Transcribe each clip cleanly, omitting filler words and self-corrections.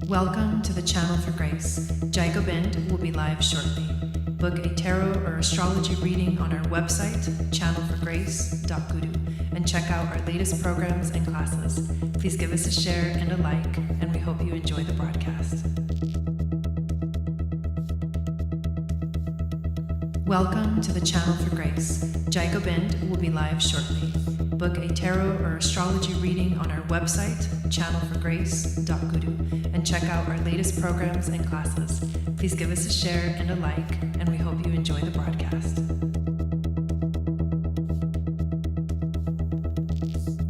Welcome to the Channel for Grace. Gobind will be live shortly. Book a tarot or astrology reading on our website, channelforgrace.guru, and check out our latest programs and classes. Please give us a share and a like, and we hope you enjoy the broadcast. Welcome to the Channel for Grace. Gobind will be live shortly. Book a tarot or astrology reading on our website, channelforgrace.guru, and check out our latest programs and classes. Please give us a share and a like, and we hope you enjoy the broadcast.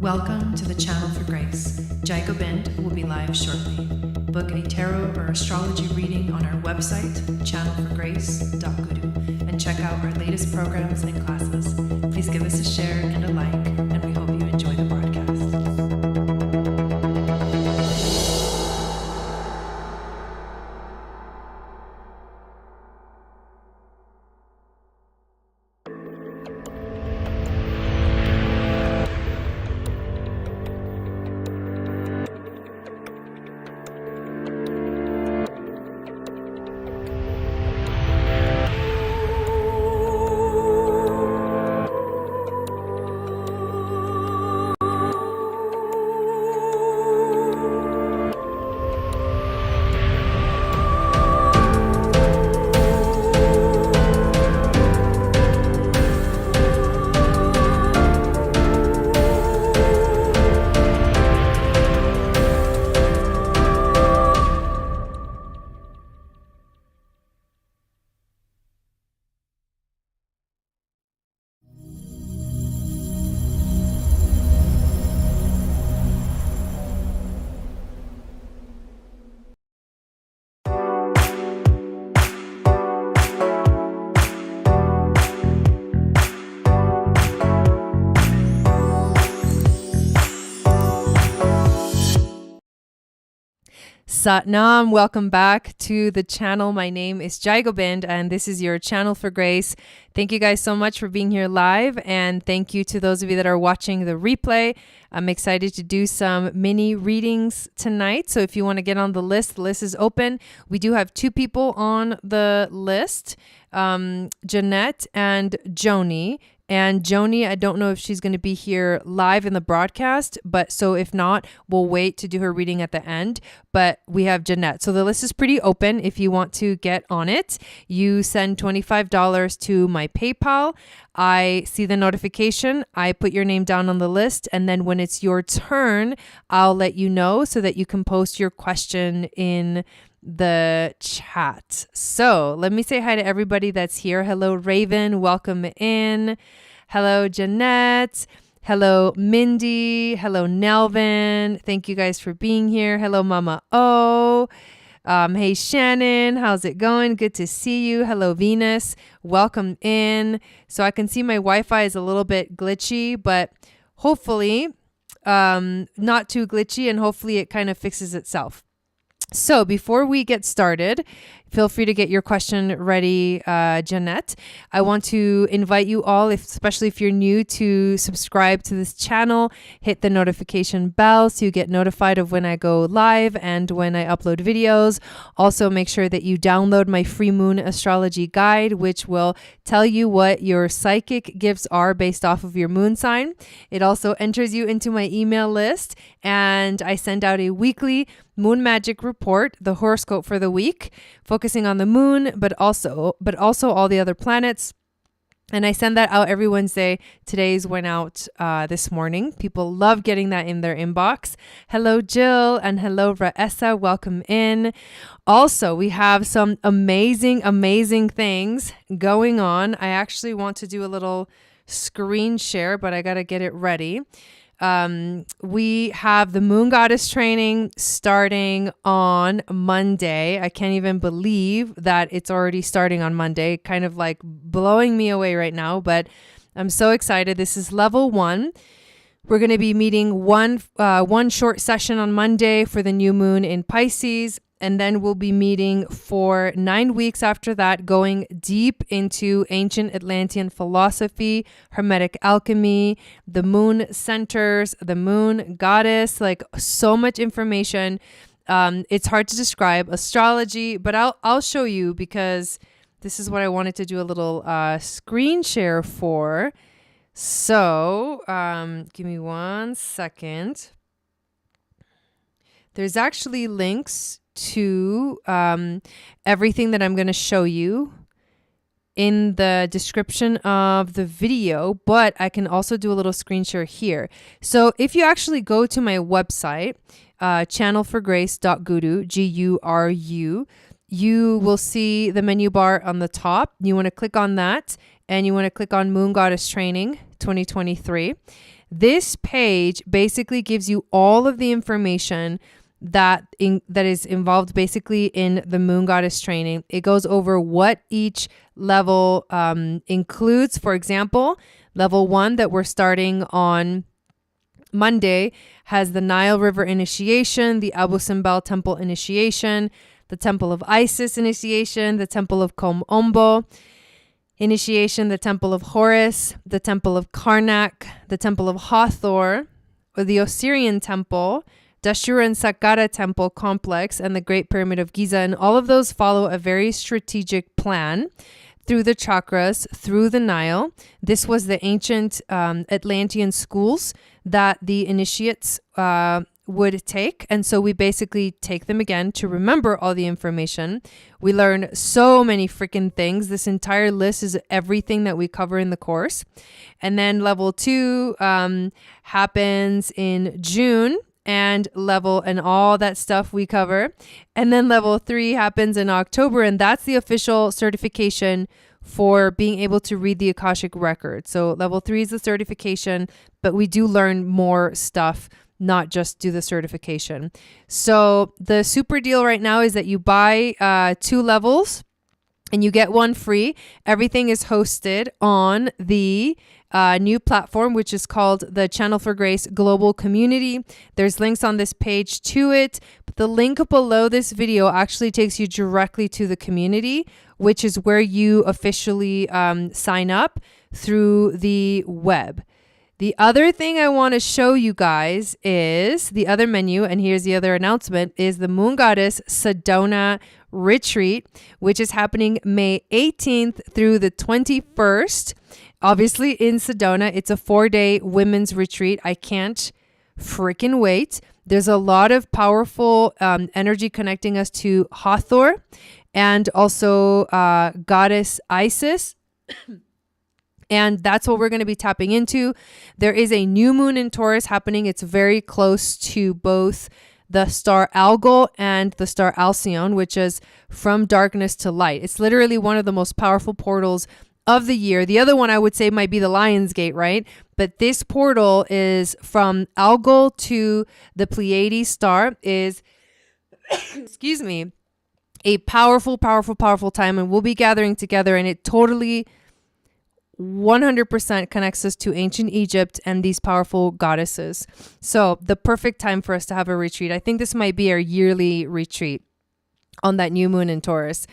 Welcome to the Channel for Grace. Gobind will be live shortly. Book a tarot or astrology reading on our website, channelforgrace.guru, and check out our latest programs and classes. Please give us a share and a like, and we hope you enjoy the broadcast. Satnam, welcome back to the channel. My name is Gobind, and this is your Channel for Grace. Thank you guys so much for being here live, and thank you to those of you that are watching the replay. I'm excited to do some mini readings tonight, so if you want to get on the list is open. We do have two people on the list, Jeanette and Joni. And Joni, I don't know if she's going to be here live in the broadcast, but so if not, we'll wait to do her reading at the end. But we have Jeanette. So the list is pretty open. If you want to get on it, you send $25 to my PayPal. I see the notification. I put your name down on the list. And then when it's your turn, I'll let you know so that you can post your question in the chat. So let me say hi to everybody that's here. Hello, Raven. Welcome in. Hello, Jeanette. Hello, Mindy. Hello, Nelvin. Thank you guys for being here. Hello, Mama O. Hey, Shannon. How's it going? Good to see you. Hello, Venus. Welcome in. So I can see my Wi-Fi is a little bit glitchy, but hopefully not too glitchy, and hopefully it kind of fixes itself. So before we get started, feel free to get your question ready, Jeanette. I want to invite you all, especially if you're new, to subscribe to this channel, hit the notification bell so you get notified of when I go live and when I upload videos. Also, make sure that you download my free moon astrology guide, which will tell you what your psychic gifts are based off of your moon sign. It also enters you into my email list, and I send out a weekly moon magic report, the horoscope for the week, focusing on the moon, but also all the other planets. And I send that out every Wednesday. Today's went out this morning. People love getting that in their inbox. Hello, Jill, and hello, Raessa. Welcome in. Also, we have some amazing things going on. I actually want to do a little screen share, but I got to get it ready. We have the Moon Goddess training starting on Monday. I can't even believe that it's already starting on Monday, kind of like blowing me away right now, but I'm so excited. This is level 1. We're going to be meeting one short session on Monday for the new moon in Pisces. And then we'll be meeting for 9 weeks after that, going deep into ancient Atlantean philosophy, Hermetic alchemy, the moon centers, the moon goddess, like so much information. It's hard to describe astrology, but I'll show you because this is what I wanted to do a little screen share for. So give me 1 second. There's actually links to everything that I'm going to show you in the description of the video, but I can also do a little screen share here. So if you actually go to my website, channelforgrace.guru, Guru, you will see the menu bar on the top. You want to click on that, and you want to click on Moon Goddess Training 2023. This page basically gives you all of the information that is involved basically in the Moon Goddess Training. It goes over what each level includes. For example, level 1 that we're starting on Monday has the Nile River initiation, the Abu Simbel Temple initiation, the Temple of Isis initiation, the Temple of Kom-Ombo initiation, the Temple of Horus, the Temple of Karnak, the Temple of Hathor, or the Osirian Temple, Dashura and Saqqara Temple complex, and the Great Pyramid of Giza. And all of those follow a very strategic plan through the chakras, through the Nile. This was the ancient Atlantean schools that the initiates would take. And so we basically take them again to remember all the information. We learn so many freaking things. This entire list is everything that we cover in the course. And then level 2 happens in June. And all that stuff we cover. And then level 3 happens in October, and that's the official certification for being able to read the Akashic record. So level 3 is the certification, but we do learn more stuff, not just do the certification. So the super deal right now is that you buy 2 levels and you get 1 free. Everything is hosted on the new platform, which is called the Channel for Grace Global Community. There's links on this page to it, but the link below this video actually takes you directly to the community, which is where you officially sign up through the web. The other thing I want to show you guys is the other menu, and here's the other announcement, is the Moon Goddess Sedona Retreat, which is happening May 18th through the 21st. Obviously in Sedona. It's a 4-day women's retreat. I can't freaking wait. There's a lot of powerful energy connecting us to Hathor and also goddess Isis. And that's what we're going to be tapping into. There is a new moon in Taurus happening. It's very close to both the star Algol and the star Alcyone, which is from darkness to light. It's literally one of the most powerful portals of the year. The other one I would say might be the Lion's Gate, right? But this portal is from Algol to the Pleiades star is, excuse me, a powerful, powerful, powerful time. And we'll be gathering together, and it totally 100% connects us to ancient Egypt and these powerful goddesses. So the perfect time for us to have a retreat. I think this might be our yearly retreat on that new moon in Taurus.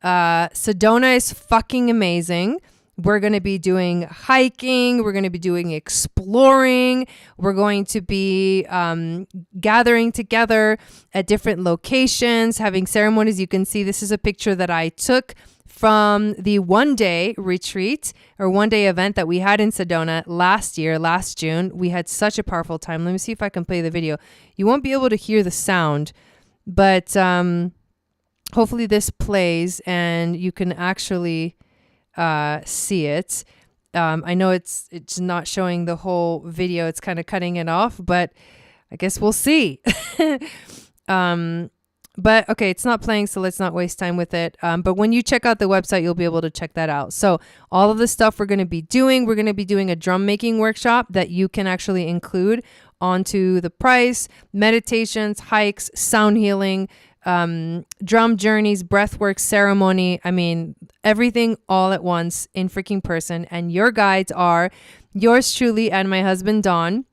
Sedona is fucking amazing. We're going to be doing hiking. We're going to be doing exploring. We're going to be gathering together at different locations, having ceremonies. You can see this is a picture that I took from the 1-day retreat or 1-day event that we had in Sedona last June. We had such a powerful time. Let me see if I can play the video. You won't be able to hear the sound, but hopefully this plays and you can actually see it. I know it's not showing the whole video. It's kind of cutting it off, but I guess we'll see. But okay, it's not playing, so let's not waste time with it. But when you check out the website, you'll be able to check that out. So all of the stuff we're going to be doing a drum making workshop that you can actually include onto the price, meditations, hikes, sound healing, drum journeys, breathwork, ceremony. I mean, everything all at once in freaking person. And your guides are yours truly and my husband, Don.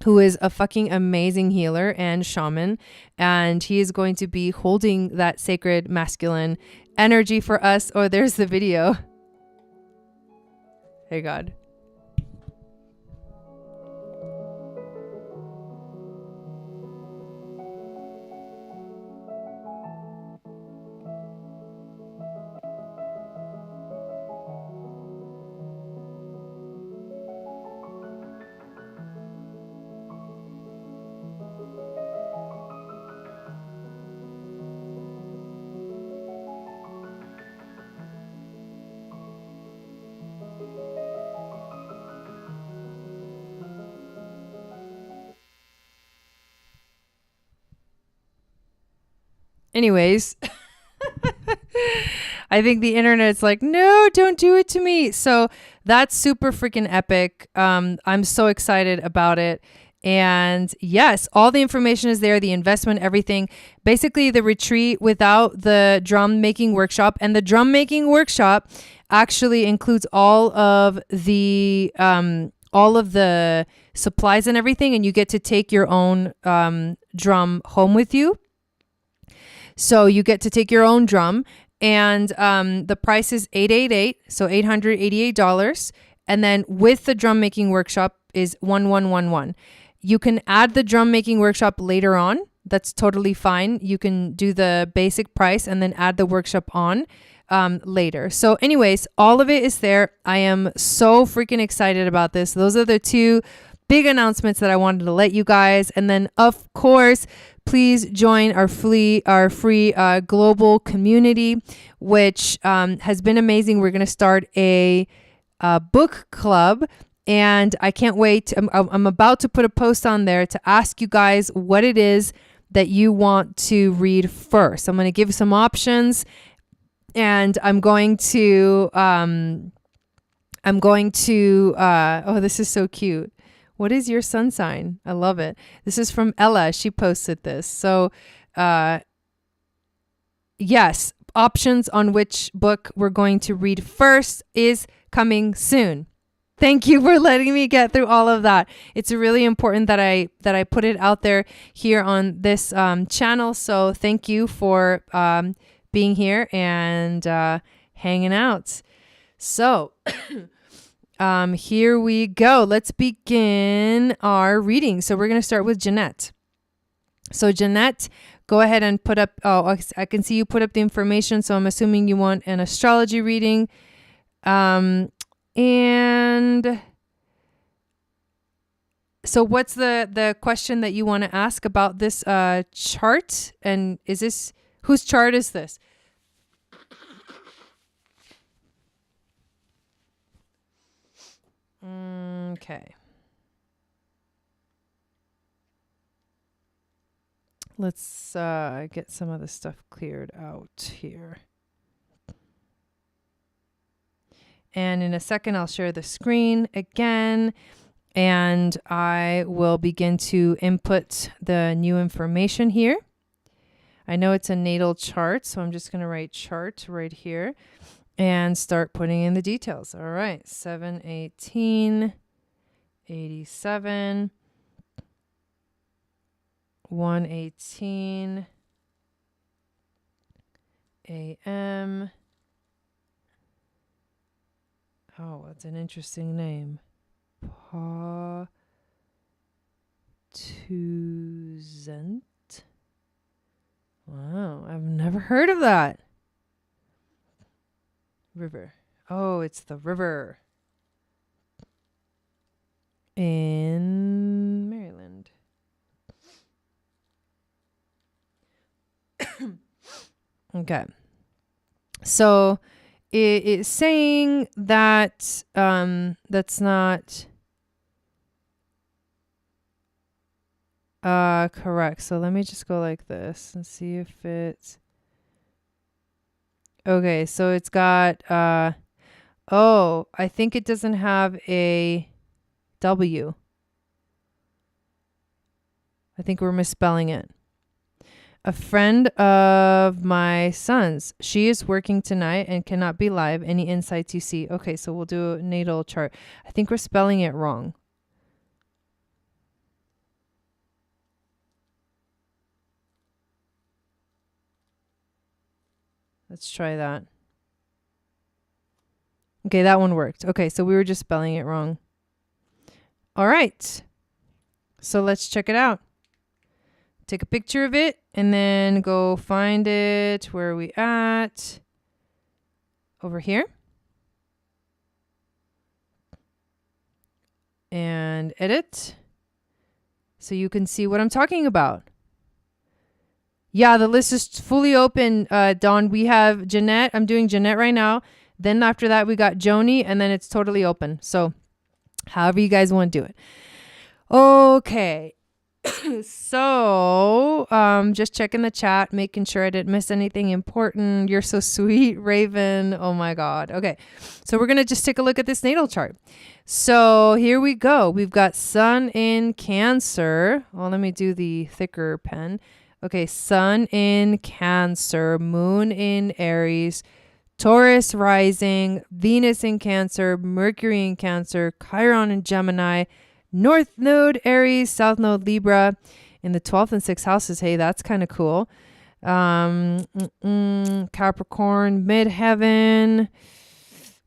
who is a fucking amazing healer and shaman. And he is going to be holding that sacred masculine energy for us. Oh, there's the video. Hey, God. Anyways, I think the internet's like, no, don't do it to me. So that's super freaking epic. I'm so excited about it. And yes, all the information is there, the investment, everything. Basically, the retreat without the drum making workshop. And the drum making workshop actually includes all of the supplies and everything. And you get to take your own drum home with you. So you get to take your own drum, and the price is $888, so $888. And then with the drum making workshop is $1111. You can add the drum making workshop later on. That's totally fine. You can do the basic price and then add the workshop on later. So anyways, all of it is there. I am so freaking excited about this. Those are the two big announcements that I wanted to let you guys. And then of course, please join our free global community, which has been amazing. We're going to start a book club, and I can't wait. I'm about to put a post on there to ask you guys what it is that you want to read first. I'm going to give some options, and I'm going to oh, this is so cute. What is your sun sign? I love it. This is from Ella. She posted this. So, yes, options on which book we're going to read first is coming soon. Thank you for letting me get through all of that. It's really important that I put it out there here on this channel. So thank you for being here and hanging out. So here we go. Let's begin our reading. So we're going to start with Jeanette. So Jeanette, go ahead and put up, oh, I can see you put up the information. So I'm assuming you want an astrology reading. And so what's the question that you want to ask about this chart? And is this, whose chart is this? Okay. Let's get some of the stuff cleared out here. And in a second, I'll share the screen again, and I will begin to input the new information here. I know it's a natal chart, so I'm just going to write chart right here and start putting in the details. All right, 7/18/87, 1:18 a.m. Oh, that's an interesting name. Patuzent. Wow, I've never heard of that. River. Oh, it's the river in Maryland. Okay. So it is saying that that's not correct. So let me just go like this and see if it's okay. So it's got oh, I think it doesn't have a W. I think we're misspelling it. A friend of my son's. She is working tonight and cannot be live. Any insights you see? Okay, so we'll do a natal chart. I think we're spelling it wrong. Let's try that. Okay, that one worked. Okay, so we were just spelling it wrong. All right. So let's check it out. Take a picture of it and then go find it. Where are we at? Over here. And edit. So you can see what I'm talking about. Yeah, the list is fully open, Dawn. We have Jeanette. I'm doing Jeanette right now. Then after that, we got Joni, and then it's totally open. So however you guys want to do it. Okay. So just checking the chat, making sure I didn't miss anything important. You're so sweet, Raven. Oh my God. Okay. So we're going to just take a look at this natal chart. So here we go. We've got Sun in Cancer. Well, let me do the thicker pen. Okay. Sun in Cancer, Moon in Aries, Taurus rising, Venus in Cancer, Mercury in Cancer, Chiron in Gemini, North Node Aries, South Node Libra in the 12th and 6th houses. Hey, that's kind of cool. Capricorn, Midheaven.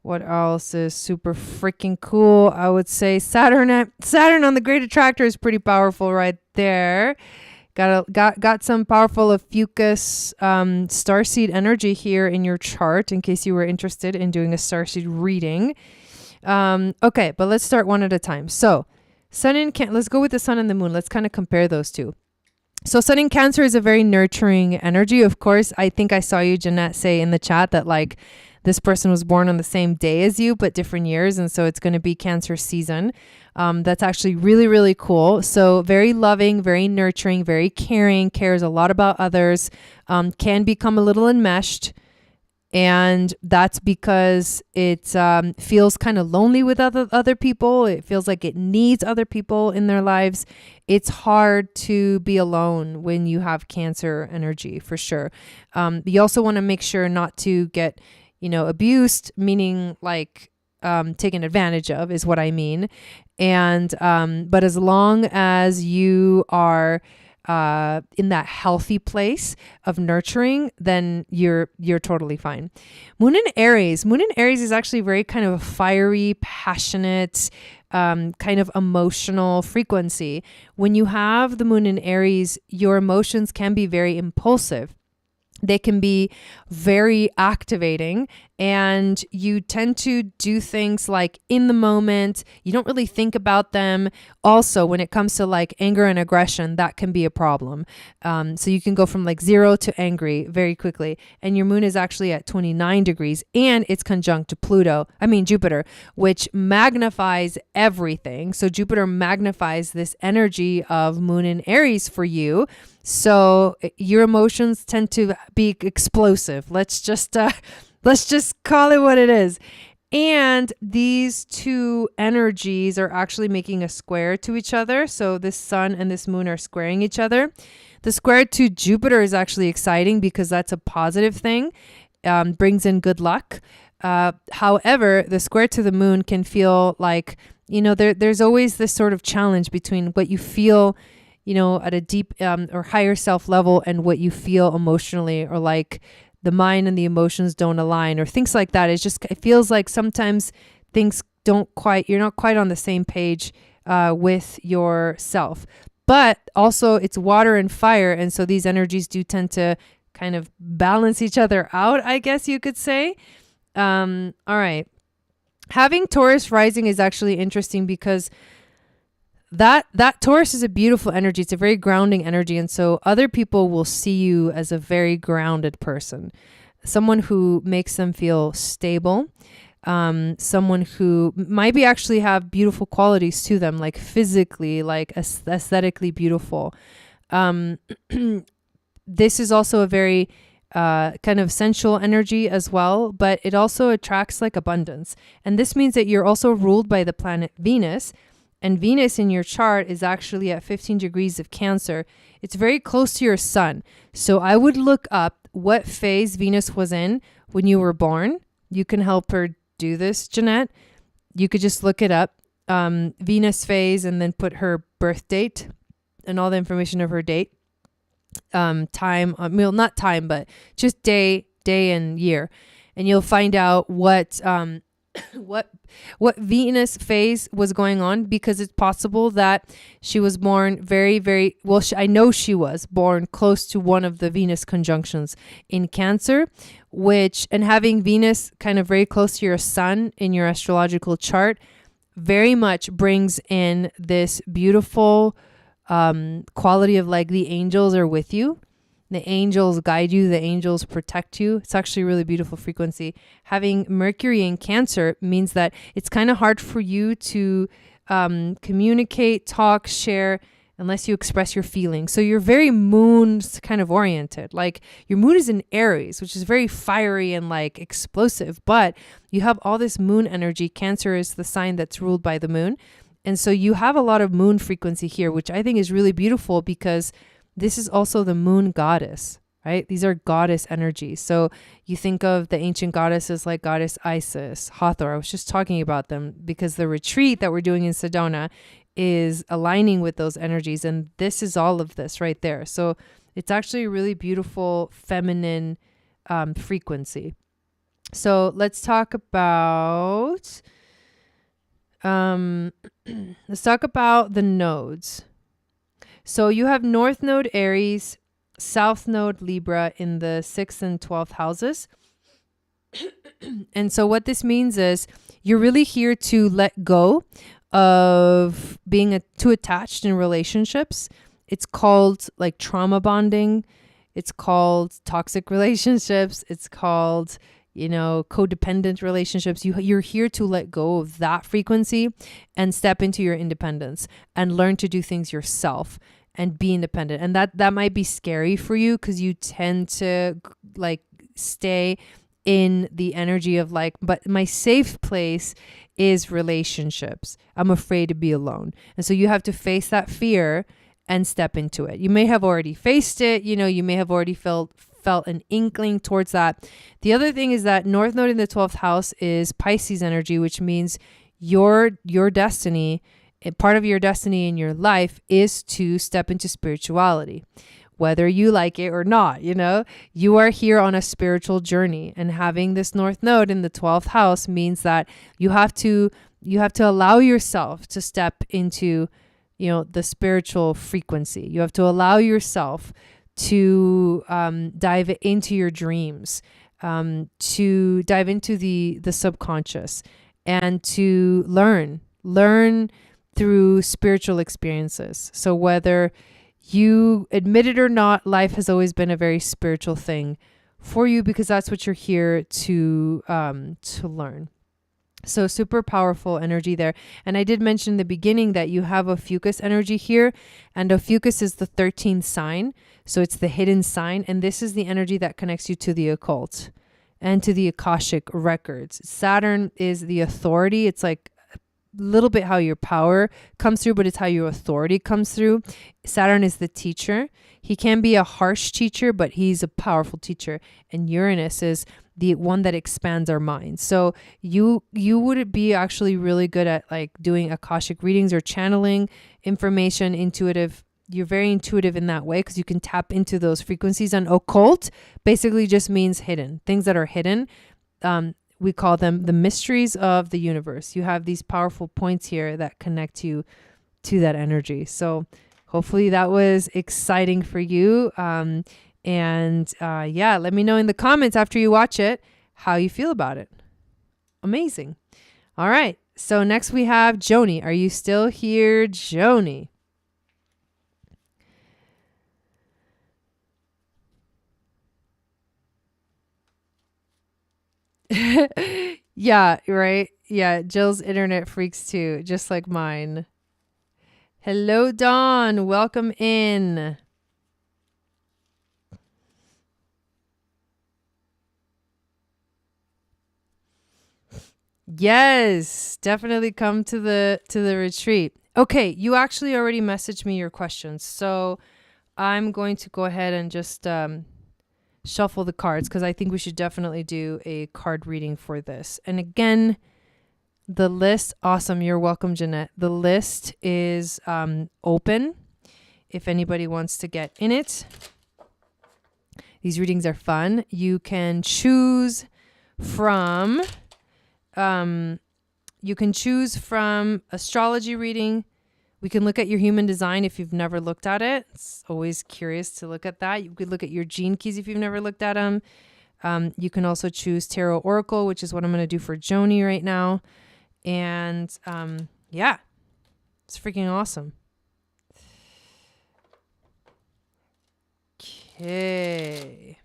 What else is super freaking cool? I would say Saturn on the Great Attractor is pretty powerful right there. Got some powerful Ophiuchus starseed energy here in your chart in case you were interested in doing a starseed reading. Okay, but let's start one at a time. So Sun in let's go with the Sun and the Moon. Let's kind of compare those two. So Sun in Cancer is a very nurturing energy. Of course, I think I saw you, Jeanette, say in the chat that like this person was born on the same day as you, but different years. And so it's going to be Cancer season. That's actually really, really cool. So very loving, very nurturing, very caring, cares a lot about others, can become a little enmeshed. And that's because it feels kind of lonely with other people. It feels like it needs other people in their lives. It's hard to be alone when you have Cancer energy, for sure. You also want to make sure not to get, abused, meaning like taken advantage of is what I mean. And but as long as you are in that healthy place of nurturing, then you're totally fine. Moon in Aries is actually very kind of a fiery, passionate, kind of emotional frequency. When you have the Moon in Aries, your emotions can be very impulsive. They can be very activating, and you tend to do things like in the moment. You don't really think about them. Also, when it comes to like anger and aggression, that can be a problem. So you can go from like 0 to angry very quickly. And your moon is actually at 29 degrees and it's conjunct to Jupiter, which magnifies everything. So Jupiter magnifies this energy of Moon in Aries for you. So your emotions tend to be explosive. Let's just call it what it is. And these two energies are actually making a square to each other. So this sun and this moon are squaring each other. The square to Jupiter is actually exciting because that's a positive thing, brings in good luck. However, the square to the moon can feel like, there's always this sort of challenge between what you feel at a deep or higher self level and what you feel emotionally, or like the mind and the emotions don't align or things like that. It feels like sometimes things you're not quite on the same page with yourself. But also it's water and fire. And so these energies do tend to kind of balance each other out, I guess you could say. All right. Having Taurus rising is actually interesting because that Taurus is a beautiful energy. It's a very grounding energy. And so other people will see you as a very grounded person, someone who makes them feel stable, someone who might be actually have beautiful qualities to them, like physically, like aesthetically beautiful. This is also a very kind of sensual energy as well, but it also attracts like abundance. And this means that you're also ruled by the planet Venus. And Venus in your chart is actually at 15 degrees of Cancer. It's very close to your sun. So I would look up what phase Venus was in when you were born. You can help her do this, Jeanette. You could just look it up, Venus phase, and then put her birth date and all the information of her date, time, not time, but just day day and year, and you'll find out what what Venus phase was going on, because it's possible that she was born very well. I know she was born close to one of the Venus conjunctions in Cancer, and having Venus kind of very close to your sun in your astrological chart very much brings in this beautiful quality of like the angels are with you. The angels guide you. The angels protect you. It's actually a really beautiful frequency. Having Mercury in Cancer means that it's kind of hard for you to communicate, talk, share, unless you express your feelings. So you're very moon kind of oriented. Like your moon is in Aries, which is very fiery and like explosive, but you have all this moon energy. Cancer is the sign that's ruled by the moon. And so you have a lot of moon frequency here, which I think is really beautiful because this is also the moon goddess, right? These are goddess energies. So you think of the ancient goddesses like goddess Isis, Hathor. I was just talking about them because the retreat that we're doing in Sedona is aligning with those energies. And this is all of this right there. So it's actually a really beautiful feminine frequency. So let's talk about the nodes. So you have North Node Aries, South Node Libra in the 6th and 12th houses. And so what this means is you're really here to let go of being too attached in relationships. It's called like trauma bonding. It's called toxic relationships. It's called, codependent relationships. You're here to let go of that frequency and step into your independence and learn to do things yourself and be independent. And that might be scary for you because you tend to like stay in the energy of like, but my safe place is relationships. I'm afraid to be alone. And so you have to face that fear and step into it. You may have already faced it. You may have already felt an inkling towards that. The other thing is that North Node in the 12th house is Pisces energy, which means your destiny, part of your destiny in your life is to step into spirituality, whether you like it or not. You are here on a spiritual journey, and having this North Node in the 12th house means that you have to allow yourself to step into, the spiritual frequency. You have to allow yourself to dive into your dreams, to dive into the subconscious, and to learn through spiritual experiences. So whether you admit it or not, life has always been a very spiritual thing for you because that's what you're here to learn. So super powerful energy there. And I did mention in the beginning that you have Ophiuchus energy here, and Ophiuchus is the 13th sign. So it's the hidden sign. And this is the energy that connects you to the occult and to the Akashic records. Saturn is the authority. It's like little bit how your power comes through, but it's how your authority comes through. Saturn is the teacher. He can be a harsh teacher, but he's a powerful teacher. And Uranus is the one that expands our minds. So you would be actually really good at like doing Akashic readings or channeling information, intuitive. You're very intuitive in that way because you can tap into those frequencies. And occult basically just means hidden, things that are hidden. We call them the mysteries of the universe. You have these powerful points here that connect you to that energy. So hopefully that was exciting for you. Let me know in the comments after you watch it how you feel about it. Amazing. All right. So next we have Joni. Are you still here, Joni? Yeah, right. Yeah, Jill's internet freaks too, just like mine. Hello, Dawn. Welcome in. Yes, definitely come to the retreat. Okay, you actually already messaged me your questions, so I'm going to go ahead and just shuffle the cards because I think we should definitely do a card reading for this. And again, the list, awesome. You're welcome, Jeanette. The list is open if anybody wants to get in it. These readings are fun. You can choose from astrology reading. We can look at your human design if you've never looked at it. It's always curious to look at that. You could look at your gene keys if you've never looked at them. You can also choose Tarot Oracle, which is what I'm going to do for Joni right now. And yeah, it's freaking awesome. Okay.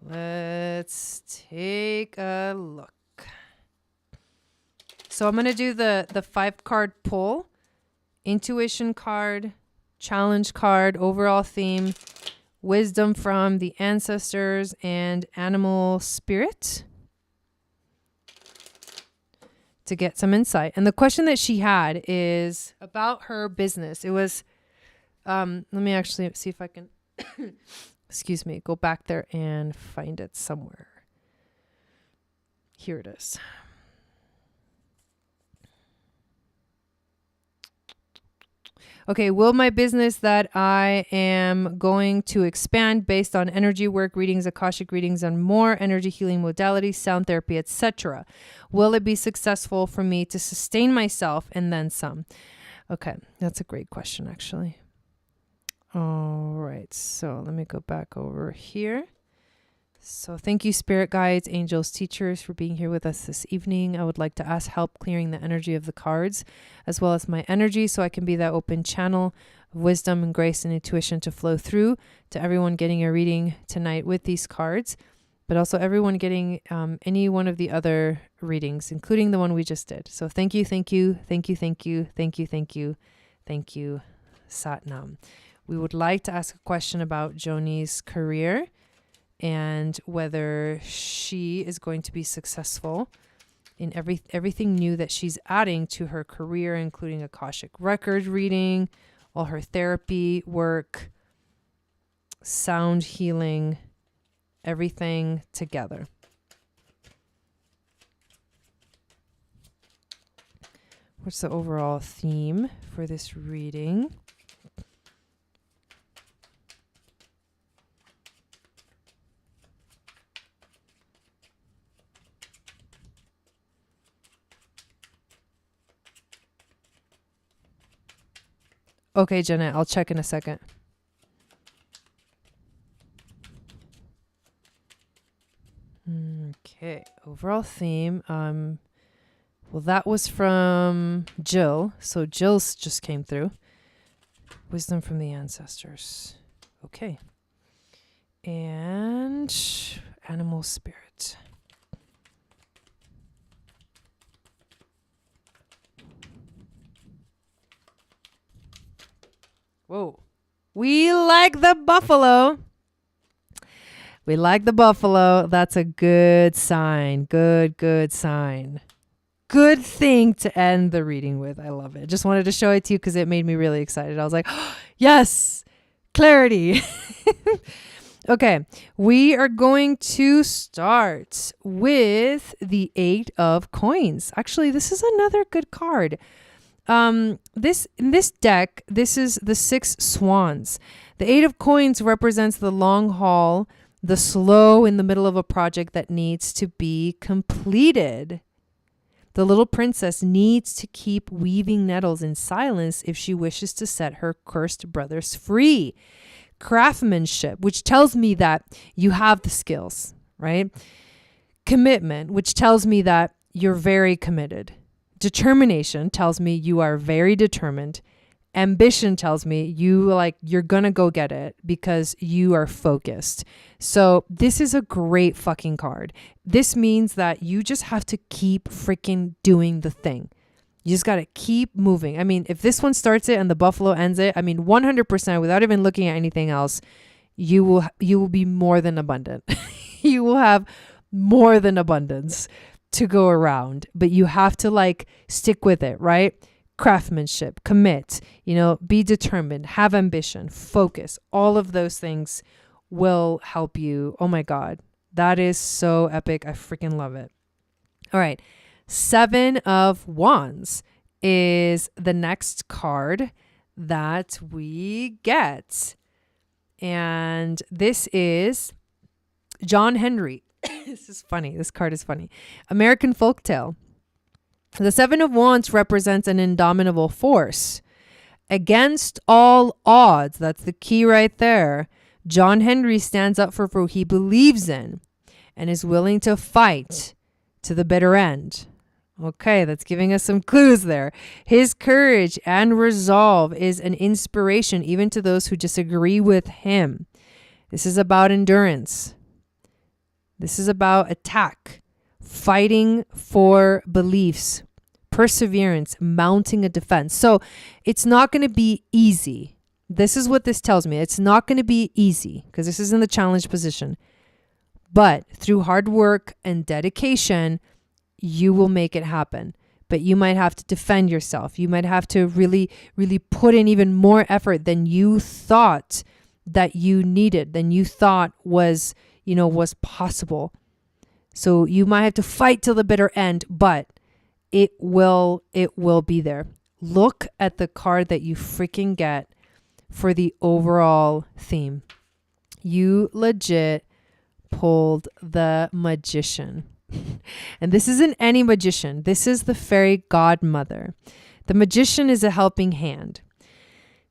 Let's take a look. So I'm going to do the 5-card pull, intuition card, challenge card, overall theme, wisdom from the ancestors, and animal spirit to get some insight. And the question that she had is about her business. It was, let me actually see if I can, excuse me, go back there and find it somewhere. Here it is. Okay, will my business that I am going to expand based on energy work, readings, Akashic readings, and more energy healing modalities, sound therapy, etc., will it be successful for me to sustain myself and then some? Okay, that's a great question, actually. All right, so let me go back over here. So thank you, spirit guides, angels, teachers, for being here with us this evening. I would like to ask help clearing the energy of the cards as well as my energy so I can be that open channel of wisdom and grace and intuition to flow through to everyone getting a reading tonight with these cards, but also everyone getting any one of the other readings, including the one we just did. So thank you, thank you, thank you, thank you, thank you, thank you, thank you, Satnam. We would like to ask a question about Joni's career and whether she is going to be successful in everything new that she's adding to her career, including Akashic record reading, all her therapy work, sound healing, everything together. What's the overall theme for this reading? Okay, Jenna, I'll check in a second. Okay, overall theme. Well, that was from Jill. So Jill's just came through. Wisdom from the ancestors. Okay. And animal spirit. Whoa. We like the buffalo. We like the buffalo. That's a good sign. Good sign. Good thing to end the reading with. I love it. Just wanted to show it to you because it made me really excited. I was like, oh, yes, clarity. Okay, we are going to start with the 8 of coins. Actually, this is another good card. In this deck, this is the 6 swans. The 8 of coins represents the long haul, the slow in the middle of a project that needs to be completed. The little princess needs to keep weaving nettles in silence if she wishes to set her cursed brothers free. Craftsmanship, which tells me that you have the skills, right? Commitment, which tells me that you're very committed. Determination tells me you are very determined. Ambition tells me you're gonna go get it because you are focused. So this is a great fucking card. This means that you just have to keep freaking doing the thing. You just got to keep moving. I mean, if this one starts it and the buffalo ends it, I mean, 100% without even looking at anything else, you will be more than abundant. You will have more than abundance to go around, but you have to stick with it, right? Craftsmanship, commit, be determined, have ambition, focus. All of those things will help you. Oh my God. That is so epic. I freaking love it. All right. 7 of Wands is the next card that we get. And this is John Henry. This is funny. This card is funny. American folktale. The Seven of Wands represents an indomitable force. Against all odds, that's the key right there, John Henry stands up for what he believes in and is willing to fight to the bitter end. Okay, that's giving us some clues there. His courage and resolve is an inspiration even to those who disagree with him. This is about endurance. This is about attack, fighting for beliefs, perseverance, mounting a defense. So it's not going to be easy. This is what this tells me. It's not going to be easy because this is in the challenge position. But through hard work and dedication, you will make it happen. But you might have to defend yourself. You might have to really, really put in even more effort than you thought that you needed, than you thought was possible. So you might have to fight till the bitter end, but it will be there. Look at the card that you freaking get for the overall theme. You legit pulled the Magician. And this isn't any magician. This is the fairy godmother. The Magician is a helping hand.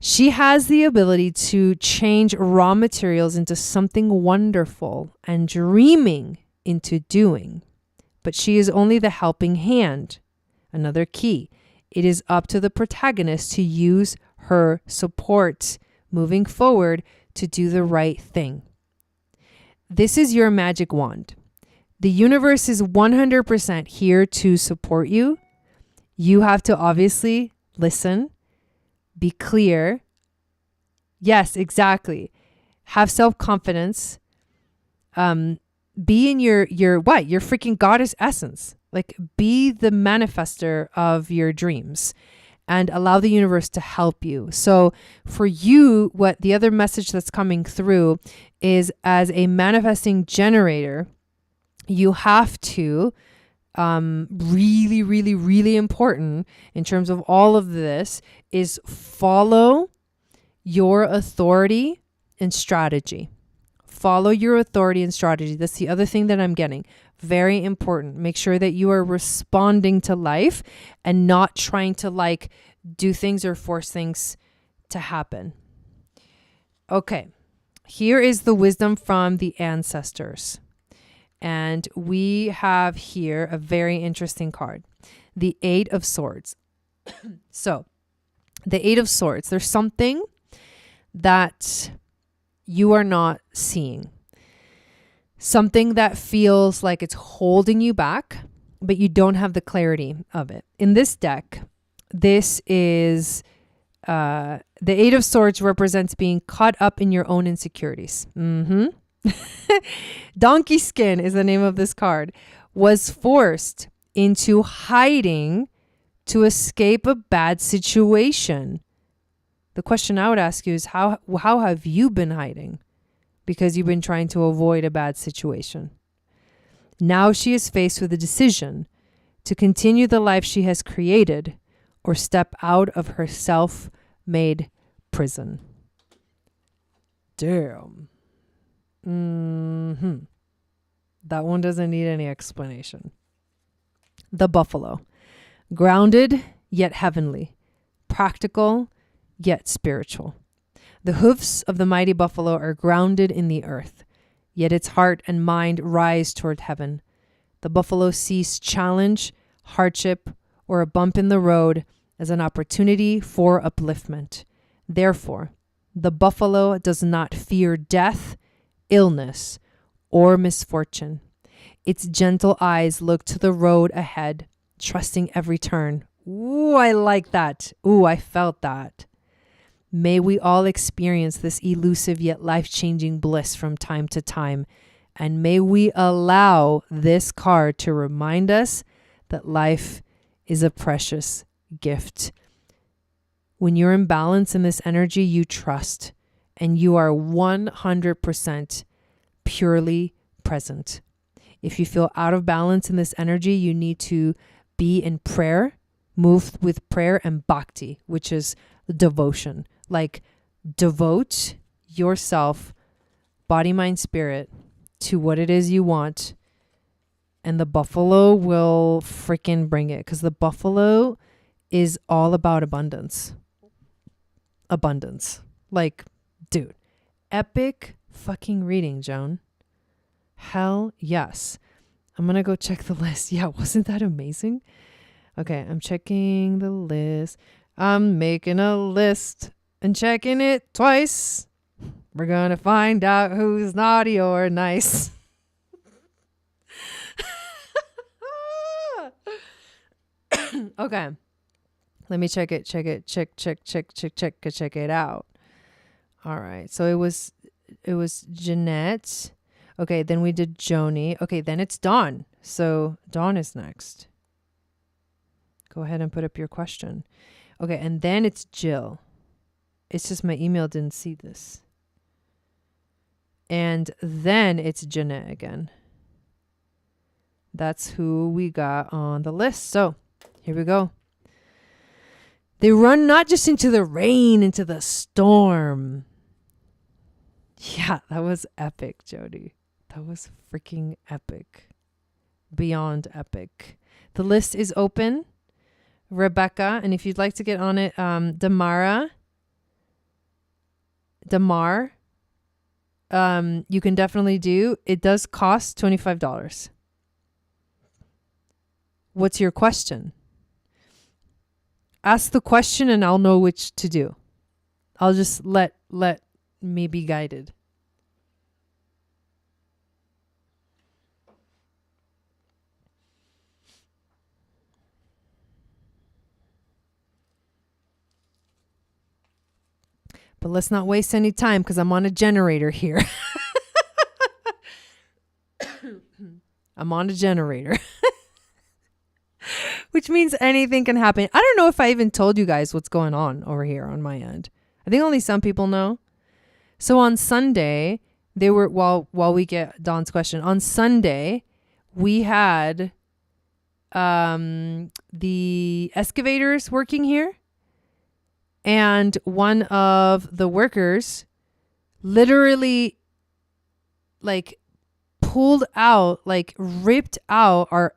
She has the ability to change raw materials into something wonderful and dreaming into doing. But she is only the helping hand. Another key. It is up to the protagonist to use her support moving forward to do the right thing. This is your magic wand. The universe is 100% here to support you. You have to obviously listen, be clear. Yes, exactly. Have self-confidence. Be in your freaking goddess essence. Like, be the manifester of your dreams and allow the universe to help you. So for you, what the other message that's coming through is, as a manifesting generator, you have to really, really, really important in terms of all of this is follow your authority and strategy. Follow your authority and strategy. That's the other thing that I'm getting. Very important. Make sure that you are responding to life and not trying to do things or force things to happen. Okay. Here is the wisdom from the ancestors. And we have here a very interesting card. The Eight of Swords. So, the Eight of Swords. There's something that you are not seeing. Something that feels like it's holding you back, but you don't have the clarity of it. In this deck, this is the Eight of Swords represents being caught up in your own insecurities. Donkey Skin is the name of this card. Was forced into hiding to escape a bad situation. The question I would ask you is how have you been hiding? Because you've been trying to avoid a bad situation. Now she is faced with a decision to continue the life she has created or step out of her self-made prison. Damn. That one doesn't need any explanation. The buffalo. Grounded yet heavenly. Practical yet spiritual. The hoofs of the mighty buffalo are grounded in the earth, yet its heart and mind rise toward heaven. The buffalo sees challenge, hardship, or a bump in the road as an opportunity for upliftment. Therefore, the buffalo does not fear death, illness, or misfortune. Its gentle eyes look to the road ahead, trusting every turn. Ooh, I like that. Ooh, I felt that. May we all experience this elusive yet life-changing bliss from time to time. And may we allow this card to remind us that life is a precious gift. When you're in balance in this energy, you trust and you are 100% purely present. If you feel out of balance in this energy, you need to be in prayer, move with prayer and bhakti, which is devotion. Like, devote yourself, body, mind, spirit, to what it is you want. And the buffalo will freaking bring it, because the buffalo is all about abundance. Abundance. Like, dude, epic fucking reading, Joan. Hell yes. I'm going to go check the list. Yeah, wasn't that amazing? Okay, I'm checking the list. I'm making a list and checking it twice. We're going to find out who's naughty or nice. Okay. Let me check it. Check it out. All right. So it was Jeanette. Okay, then we did Joni. Okay, then it's Dawn. So Dawn is next. Go ahead and put up your question. Okay, and then it's Jill. It's just my email didn't see this. And then it's Jeanette again. That's who we got on the list. So here we go. They run not just into the rain, into the storm. Yeah, that was epic, Jody. That was freaking epic. Beyond epic. The list is open. Rebecca, and if you'd like to get on it, Damar, you can definitely do. It does cost $25. What's your question? Ask the question and I'll know which to do. I'll just let me be guided. But let's not waste any time because I'm on a generator here. I'm on a generator. Which means anything can happen. I don't know if I even told you guys what's going on over here on my end. I think only some people know. So on Sunday, they were, while we get Dawn's question, on Sunday, we had the excavators working here. And one of the workers literally like pulled out, like ripped out our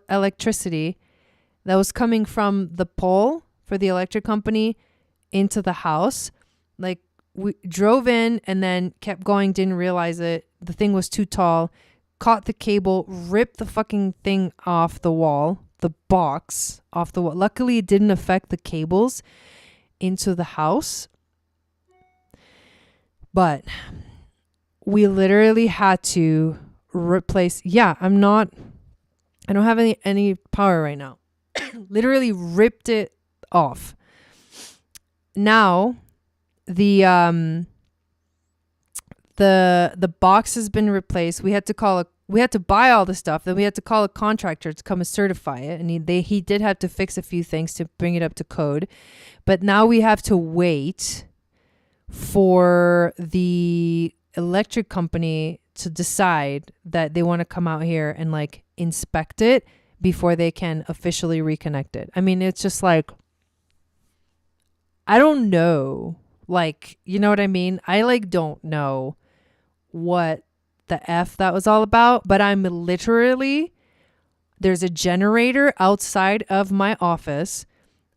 electricity that was coming from the pole for the electric company into the house. Like we drove in and then kept going, didn't realize it. The thing was too tall, caught the cable, ripped the fucking thing off the wall, the box off the wall. Luckily it didn't affect the cables into the house. But we literally had to replace. Yeah, I don't have any power right now. Literally ripped it off. Now the box has been replaced. We had to buy all the stuff. Then we had to call a contractor to come and certify it. And he did have to fix a few things to bring it up to code. But now we have to wait for the electric company to decide that they want to come out here and like inspect it before they can officially reconnect it. I mean, it's just like, I don't know. Like, you know what I mean? I like don't know what the F that was all about, but I'm literally, there's a generator outside of my office.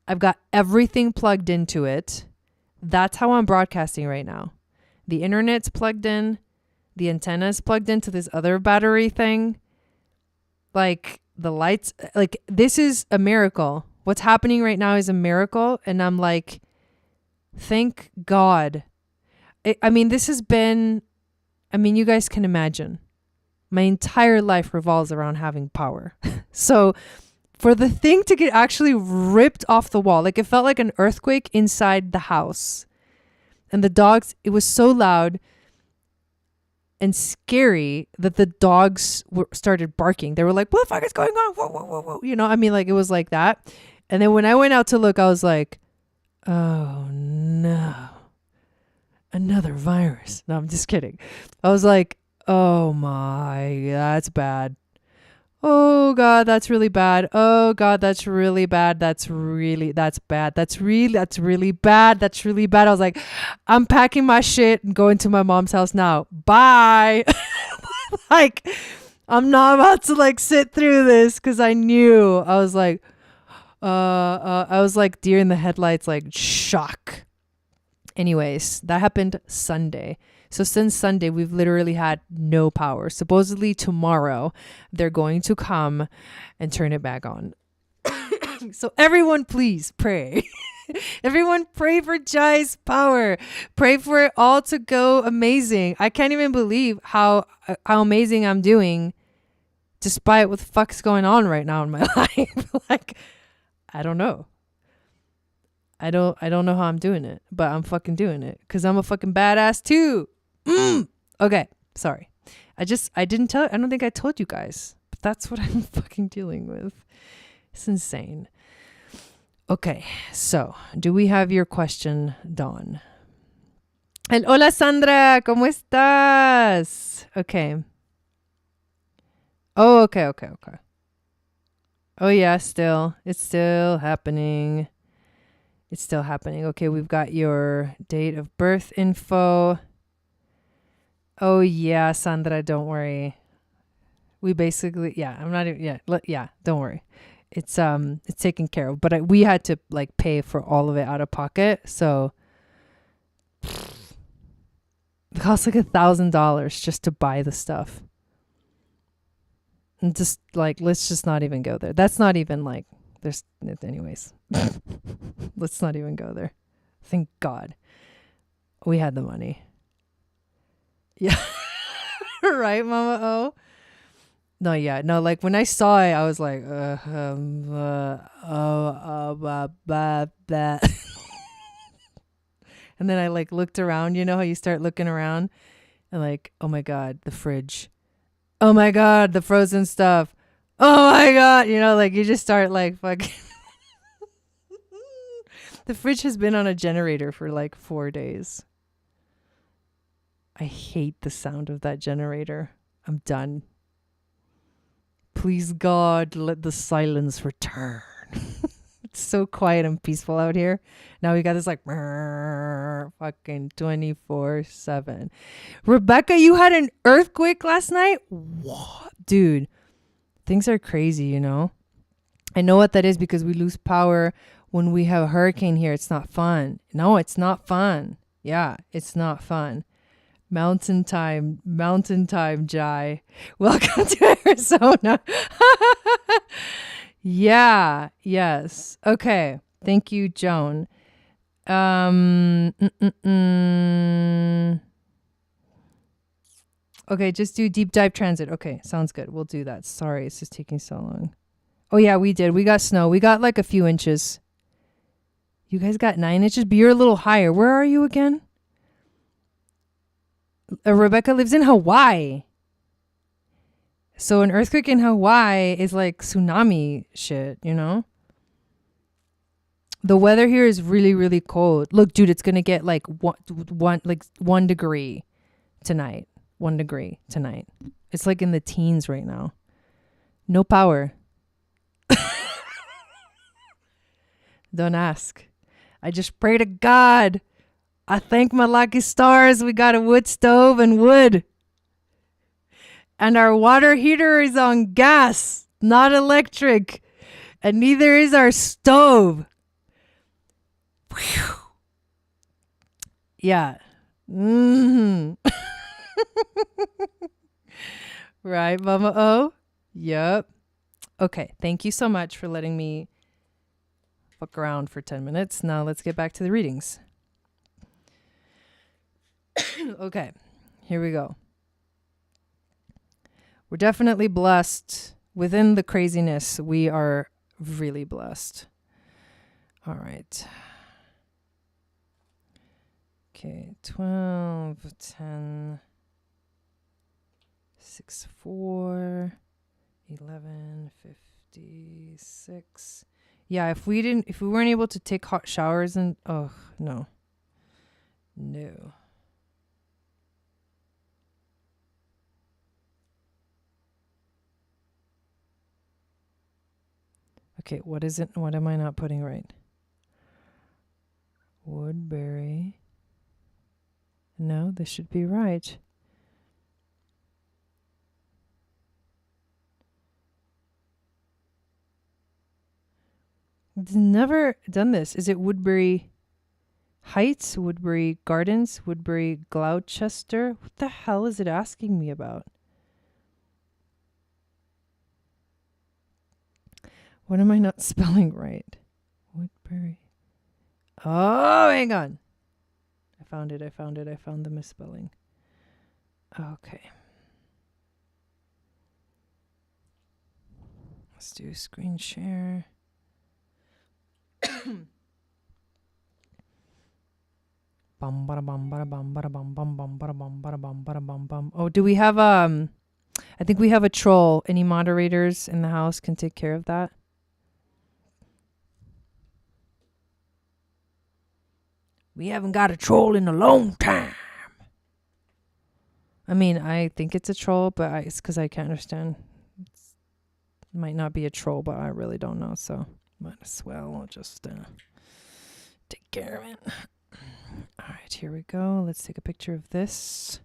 I've got everything plugged into it. That's how I'm broadcasting right now. The internet's plugged in. The antenna is plugged into this other battery thing. Like the lights, like this is a miracle. What's happening right now is a miracle. And I'm like, thank God. I mean, this has been, I mean, you guys can imagine. My entire life revolves around having power. So for the thing to get actually ripped off the wall, like it felt like an earthquake inside the house. And the dogs, it was so loud and scary that the dogs started barking. They were like, what the fuck is going on? Whoa, whoa, whoa, whoa. You know, I mean, like it was like that. And then when I went out to look, I was like, oh no, another virus. No, I'm just kidding. I was like, oh my, that's bad. Oh God, that's really bad. Oh God, that's really bad. That's bad. That's really bad. That's really bad. I was like, I'm packing my shit and going to my mom's house now. Bye. Like, I'm not about to like sit through this because I knew. I was like, I was like deer in the headlights, like shock. Anyways, that happened Sunday. So since Sunday, we've literally had no power. Supposedly tomorrow, they're going to come and turn it back on. So everyone, please pray. Everyone pray for Jai's power. Pray for it all to go amazing. I can't even believe how amazing I'm doing despite what the fuck's going on right now in my life. Like, I don't know. I don't know how I'm doing it, but I'm fucking doing it because I'm a fucking badass too. Okay, sorry. I don't think I told you guys, but that's what I'm fucking dealing with. It's insane. Okay, so do we have your question, Dawn? And hola Sandra, ¿cómo estás? Okay. Oh, okay. Oh yeah, it's still happening. It's still happening. Okay, we've got your date of birth info. Oh yeah, Sandra, don't worry. We basically, yeah, I'm not even, yeah, don't worry. It's taken care of, but we had to like pay for all of it out of pocket. So it cost like $1,000 just to buy the stuff. And just like, let's just not even go there. That's not even like, anyways. Let's not even go there. Thank God we had the money. Yeah. Right, Mama O? No, yeah. No, like when I saw it, I was like, that. And then I like looked around, you know how you start looking around and like, oh my God, the fridge. Oh my God, the frozen stuff. Oh my God. You know, like you just start like fucking. The fridge has been on a generator for like 4 days. I hate the sound of that generator. I'm done. Please God, let the silence return. It's so quiet and peaceful out here. Now we got this like fucking 24/7. Rebecca, you had an earthquake last night? What? Dude, things are crazy, you know? I know what that is because we lose power when we have a hurricane here. It's not fun. No, it's not fun. Yeah, it's not fun. Mountain time, Jai. Welcome to Arizona. Yeah, yes. Okay. Thank you, Joan. Okay, just do deep dive transit. Okay, sounds good. We'll do that. Sorry, it's just taking so long. Oh yeah, we did. We got snow. We got like a few inches. You guys got 9 inches, but you're a little higher. Where are you again? Rebecca lives in Hawaii. So an earthquake in Hawaii is like tsunami shit, you know? The weather here is really, really cold. Look, dude, it's going to get like 1 degree tonight. 1 degree tonight. It's like in the teens right now. No power. Don't ask. I just pray to God. I thank my lucky stars. We got a wood stove and wood. And our water heater is on gas, not electric. And neither is our stove. Whew. Yeah. Mm-hmm. Right, Mama O? Yep. Okay, thank you so much for letting me fuck around for 10 minutes. Now let's get back to the readings. Okay, here we go. We're definitely blessed. Within the craziness, we are really blessed. All right. Okay, 12, 10, 6, 4, 11, 56. Yeah, if we weren't able to take hot showers and, oh, no. No. Okay, what is it? What am I not putting right? Woodbury. No, this should be right. It's never done this. Is it Woodbury Heights, Woodbury Gardens, Woodbury Gloucester? What the hell is it asking me about? What am I not spelling right? Woodbury. Oh, hang on. I found it. I found the misspelling. Okay. Let's do screen share. Oh, do we have I think we have a troll. Any moderators in the house can take care of that? We haven't got a troll in a long time. I mean, I think it's a troll, but it's because I can't understand. It might not be a troll, but I really don't know. So might as well just take care of it. All right, here we go. Let's take a picture of this.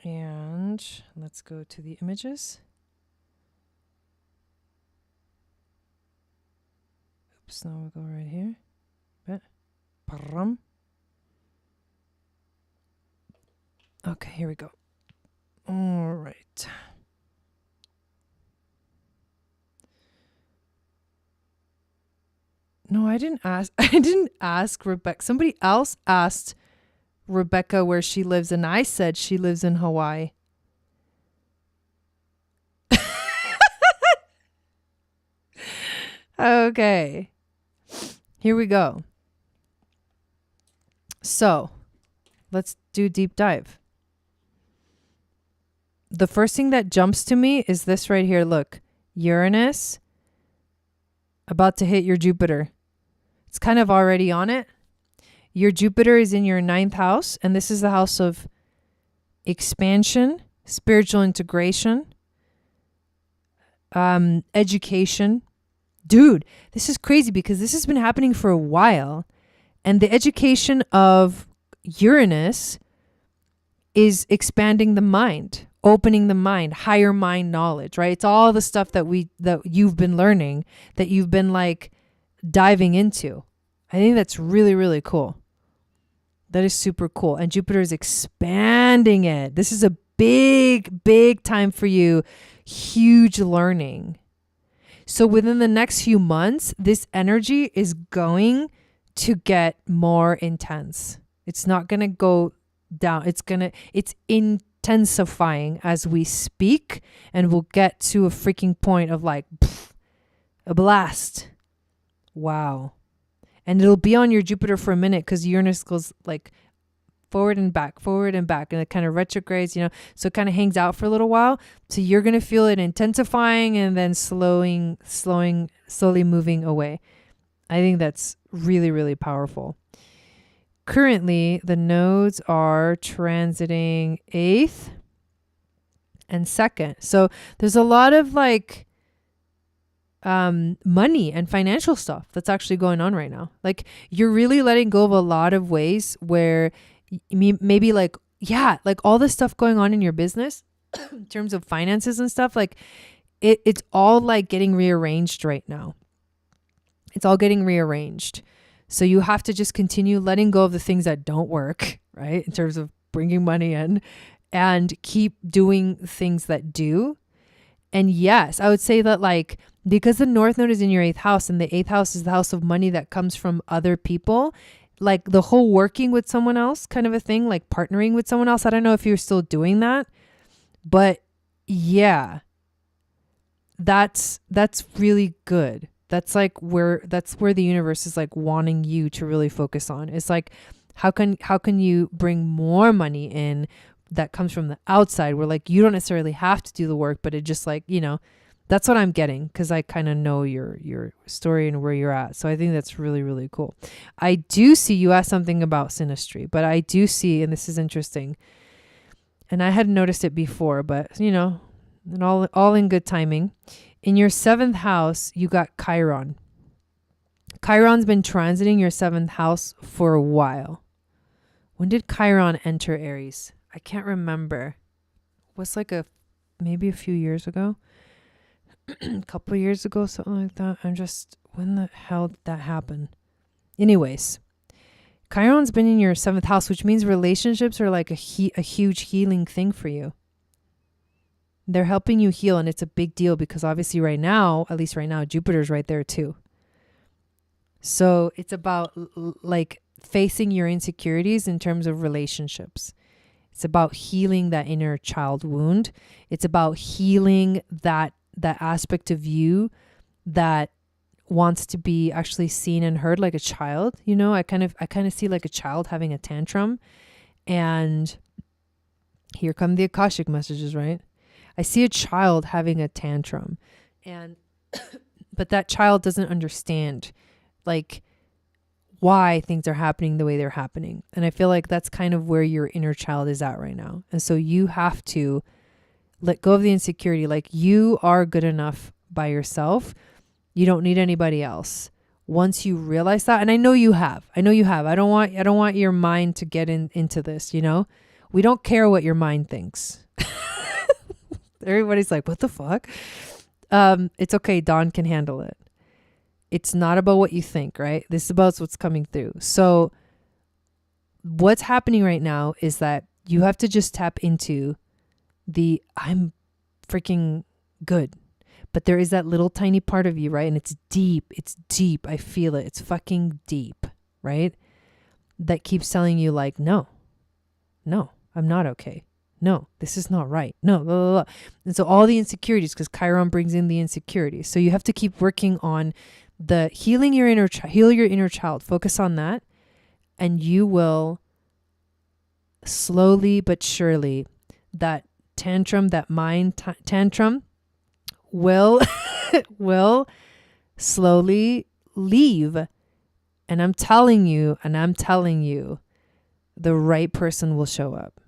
And let's go to the images. Oops, now we'll go right here. Okay, here we go. All right. No, I didn't ask Rebecca. Somebody else asked Rebecca where she lives, and I said she lives in Hawaii. Okay. Here we go. So, let's do deep dive. The first thing that jumps to me is this right here. Look, Uranus about to hit your Jupiter. It's kind of already on it. Your Jupiter is in your 9th house, and this is the house of expansion, spiritual integration, education. Dude, this is crazy because this has been happening for a while, and the education of Uranus is expanding the mind, opening the mind, higher mind knowledge, right? It's all the stuff that you've been learning, that you've been like diving into. I think that's really, really cool. That is super cool. And Jupiter is expanding it. This is a big, big time for you. Huge learning. So within the next few months, this energy is going to get more intense. It's not going to go down. It's intensifying as we speak, and we'll get to a freaking point of like a blast. Wow. And it'll be on your Jupiter for a minute because Uranus goes like forward and back, and it kind of retrogrades, so it kind of hangs out for a little while. So you're going to feel it intensifying and then slowly moving away. I think that's really, really powerful. Currently, the nodes are transiting 8th and 2nd. So there's a lot of like money and financial stuff that's actually going on right now. Like you're really letting go of a lot of ways where maybe like all this stuff going on in your business in terms of finances and stuff, like it's all like getting rearranged right now. It's all getting rearranged. So you have to just continue letting go of the things that don't work, right? In terms of bringing money in, and keep doing things that do. And yes, I would say that like, because the North Node is in your 8th house, and the 8th house is the house of money that comes from other people, like the whole working with someone else kind of a thing, like partnering with someone else. I don't know if you're still doing that, but yeah, that's really good. That's where the universe is like wanting you to really focus on. It's like, how can you bring more money in that comes from the outside, where like you don't necessarily have to do the work, but it just like, that's what I'm getting, because I kind of know your story and where you're at. So I think that's really, really cool. I do see you asked something about synastry, but I do see, and this is interesting, and I hadn't noticed it before, but and all in good timing. In your 7th house, you got Chiron. Chiron's been transiting your 7th house for a while. When did Chiron enter Aries? I can't remember. It was like maybe a few years ago. A couple of years ago, something like that. When the hell did that happen? Anyways, Chiron's been in your 7th house, which means relationships are like a huge healing thing for you. They're helping you heal, and it's a big deal because obviously right now, at least right now, Jupiter's right there too. So it's about like facing your insecurities in terms of relationships. It's about healing that inner child wound. It's about healing that aspect of you that wants to be actually seen and heard like a child. You know, I kind of see like a child having a tantrum, and here come the Akashic messages, right? I see a child having a tantrum, and but that child doesn't understand like why things are happening the way they're happening. And I feel like that's kind of where your inner child is at right now. And so you have to let go of the insecurity. Like, you are good enough by yourself. You don't need anybody else. Once you realize that, and I know you have. I don't want your mind to get into this, you know? We don't care what your mind thinks. Everybody's like, what the fuck? It's okay. Dawn can handle it. It's not about what you think, right? This is about what's coming through. So what's happening right now is that you have to just tap into I'm freaking good. But there is that little tiny part of you, right? And it's deep. It's deep. I feel it. It's fucking deep, right? That keeps telling you like, no, I'm not okay. No, this is not right. No, blah, blah, blah. And so all the insecurities, because Chiron brings in the insecurities. So you have to keep working on the heal your inner child. Focus on that. And you will slowly but surely, that tantrum, that mind tantrum will slowly leave. And I'm telling you, the right person will show up.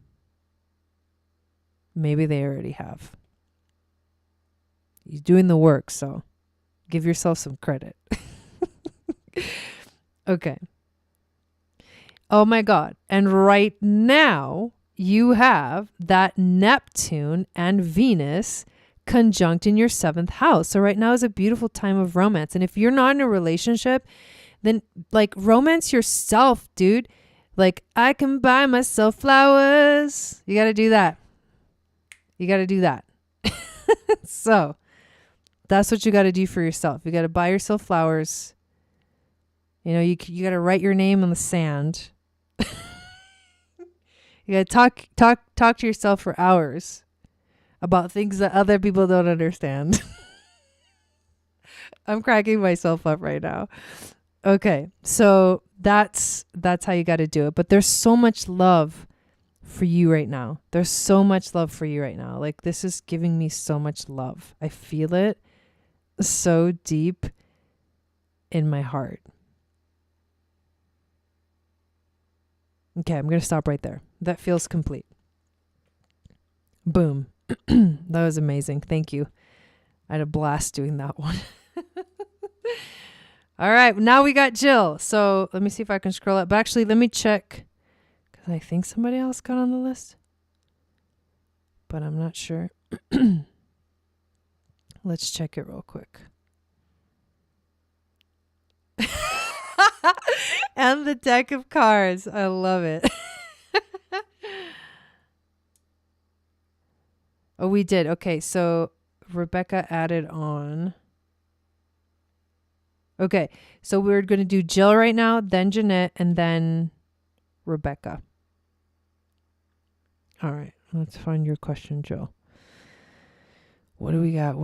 Maybe they already have. You're doing the work, so give yourself some credit. Okay. Oh my God. And right now you have that Neptune and Venus conjunct in your 7th house. So right now is a beautiful time of romance. And if you're not in a relationship, then like romance yourself, dude. Like, I can buy myself flowers. You got to do that. So that's what you got to do for yourself. You got to buy yourself flowers. You know, you got to write your name on the sand. You got to talk to yourself for hours about things that other people don't understand. I'm cracking myself up right now. Okay. So that's how you got to do it. But there's so much love for you right now. There's so much love for you right now. Like, this is giving me so much love. I feel it so deep in my heart. Okay, I'm going to stop right there. That feels complete. Boom. That was amazing. Thank you. I had a blast doing that one. All right, now we got Jill. So let me see if I can scroll up. But actually, let me check. I think somebody else got on the list, but I'm not sure. Let's check it real quick. And the deck of cards. I love it. Oh, we did. Okay, so Rebecca added on. Okay, so we're going to do Jill right now, then Jeanette, and then Rebecca. All right, let's find your question, Jill. What do we got?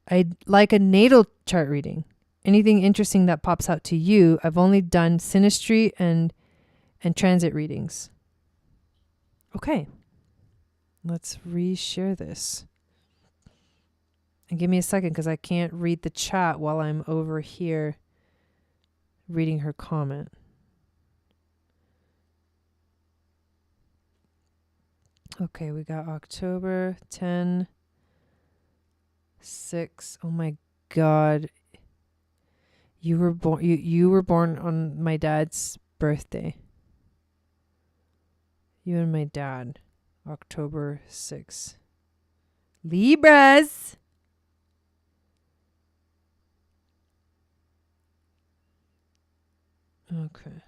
I'd like a natal chart reading. Anything interesting that pops out to you. I've only done synastry and transit readings. Okay, let's reshare this. And give me a second because I can't read the chat while I'm over here reading her comment. Okay, we got October 10, 6. Oh my God. You were born you were born on my dad's birthday. You and my dad. October 6. Libras. Okay.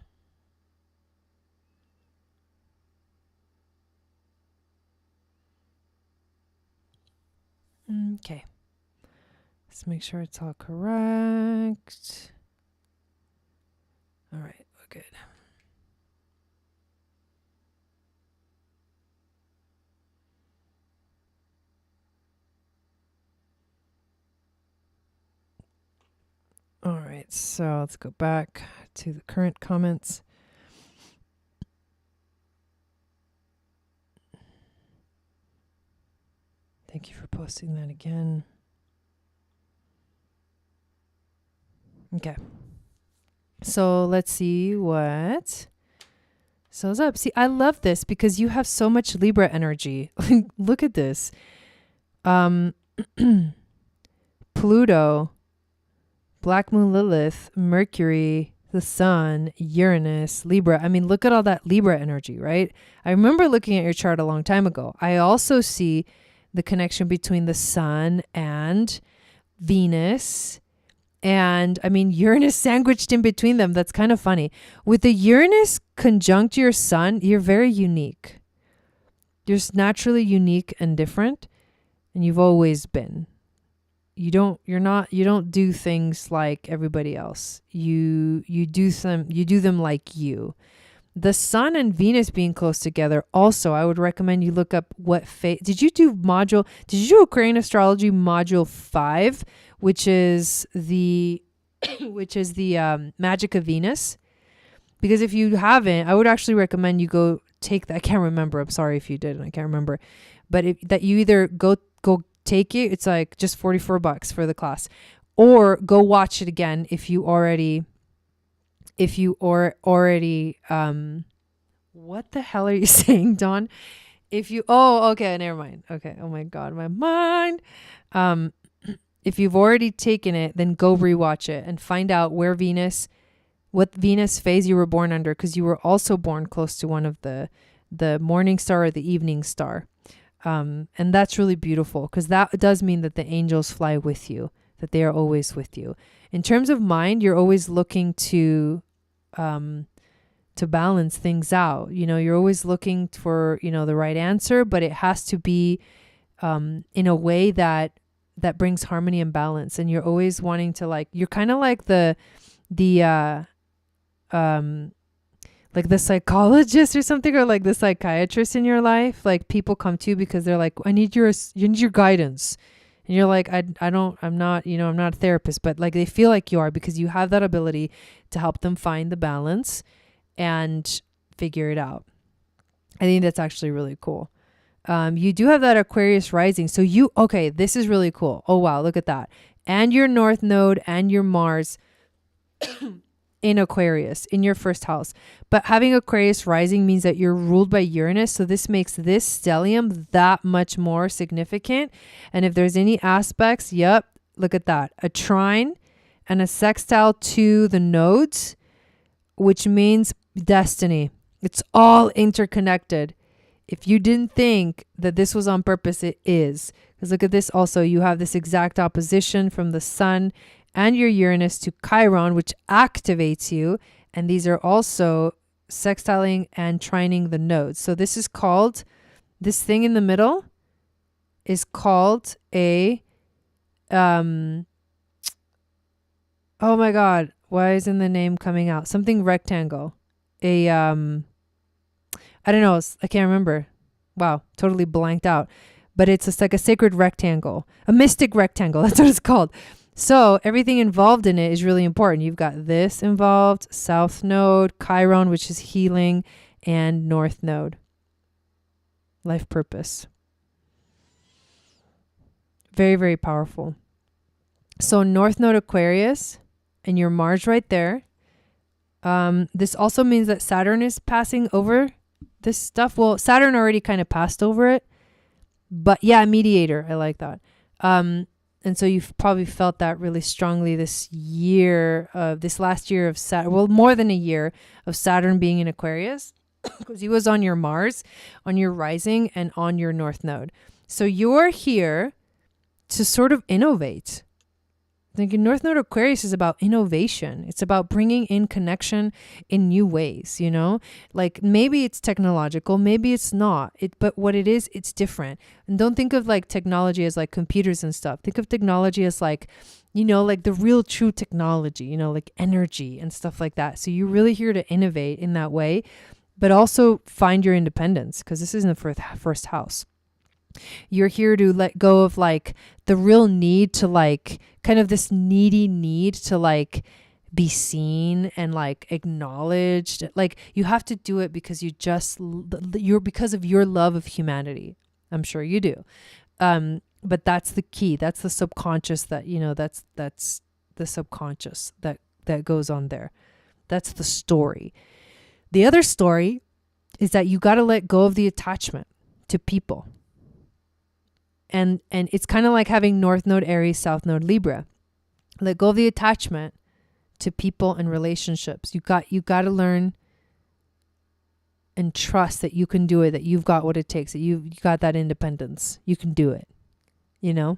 Okay. Let's make sure it's all correct. All right, we're good. All right, so let's go back to the current comments. Thank you for posting that again. Okay. So let's see what so's up. See, I love this because you have so much Libra energy. Look at this. Pluto, Black Moon Lilith, Mercury, the Sun, Uranus, Libra. I mean, look at all that Libra energy, right? I remember looking at your chart a long time ago. I also see the connection between the Sun and Venus. And I mean, Uranus sandwiched in between them. That's kind of funny. With the Uranus conjunct your Sun, you're very unique. You're naturally unique and different. And you've always been. You don't do things like everybody else. You do them like you. The Sun and Venus being close together. Also, I would recommend you look up what phase. Did you do Aquarian Astrology module 5, which is the Magic of Venus? Because if you haven't, I would actually recommend you go take that. I can't remember. I'm sorry if you did, and I can't remember. But that you either go take it. It's like just $44 for the class, or go watch it again if you already. What the hell are you saying, Dawn? Okay, never mind. Okay. Oh my God, my mind. If you've already taken it, then go rewatch it and find out what Venus phase you were born under, because you were also born close to one of the morning star or the evening star. And that's really beautiful, because that does mean that the angels fly with you, that they are always with you. In terms of mind, you're always looking to balance things out. You're always looking for, the right answer, but it has to be in a way that brings harmony and balance. And you're always wanting to you're kind of like the psychologist or something, or like the psychiatrist in your life. Like, people come to you because they're like, I need your guidance. And you're like, I'm not a therapist, but like they feel like you are, because you have that ability to help them find the balance and figure it out. I think that's actually really cool. You do have that Aquarius rising. So this is really cool. Oh, wow. Look at that. And your North Node and your Mars in Aquarius in your first house. But having Aquarius rising means that you're ruled by Uranus. So this makes this stellium that much more significant. And if there's any aspects, look at that. A trine and a sextile to the nodes, which means destiny. It's all interconnected. If you didn't think that this was on purpose, it is. Because look at this also. You have this exact opposition from the Sun and your Uranus to Chiron, which activates you. And these are also sextiling and trining the nodes. So this thing in the middle is called a, oh my God, why isn't the name coming out? Something rectangle. I don't know. I can't remember. Wow, totally blanked out. But it's like a sacred rectangle, a mystic rectangle. That's what it's called. So everything involved in it is really important. You've got this involved, South Node, Chiron, which is healing, and North Node, life purpose. Very, very powerful. So North Node Aquarius and your Mars right there. This also means that Saturn is passing over this stuff, well, Saturn already kind of passed over it, but yeah, mediator. I like that. And so you've probably felt that really strongly this last year of Saturn, well, more than a year of Saturn being in Aquarius, because he was on your Mars, on your rising, and on your North Node. So you're here to sort of innovate. Like North Node Aquarius is about innovation. It's about bringing in connection in new ways, you know? Like maybe it's technological, maybe it's not. But what it is, it's different. And don't think of like technology as like computers and stuff. Think of technology as like, you know, like the real true technology, you know, like energy and stuff like that. So you're really here to innovate in that way, but also find your independence, because this is in the first house. You're here to let go of like the real need to like kind of this needy need to like be seen and like acknowledged. Like you have to do it because because of your love of humanity. I'm sure you do. But that's the key. That's the subconscious that, you know, that's the subconscious that goes on there. That's the story. The other story is that you got to let go of the attachment to people. And it's kind of like having North Node Aries, South Node Libra. Let go of the attachment to people and relationships. You got to learn and trust that you can do it, that you've got what it takes, that you got that independence. You can do it, you know?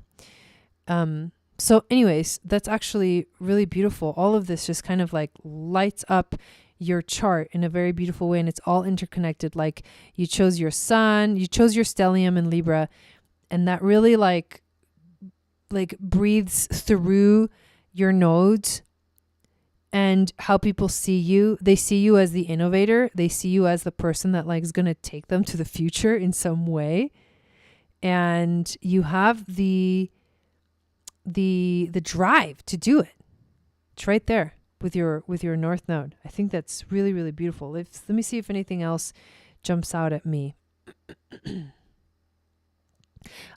So anyways, that's actually really beautiful. All of this just kind of like lights up your chart in a very beautiful way. And it's all interconnected. Like you chose your sun, you chose your stellium in Libra, and that really like breathes through your nodes and how people see you. They see you as the innovator. They see you as the person that like is going to take them to the future in some way. And you have the drive to do it. It's right there with your North Node. I think that's really, really beautiful. Let me see if anything else jumps out at me.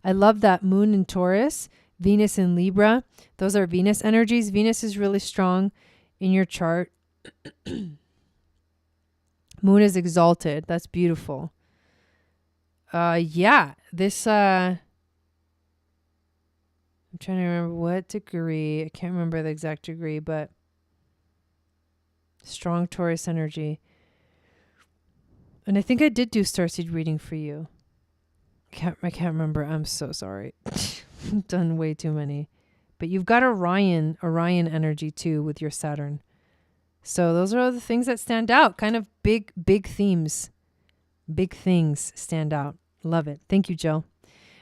I love that Moon in Taurus, Venus in Libra. Those are Venus energies. Venus is really strong in your chart. Moon is exalted. That's beautiful. Yeah, this, I'm trying to remember what degree. I can't remember the exact degree, but strong Taurus energy. And I think I did do starseed reading for you. I can't remember. I'm so sorry. I've done way too many. But you've got Orion energy too with your Saturn. So those are the things that stand out. Kind of big themes. Big things stand out. Love it. Thank you, Jill.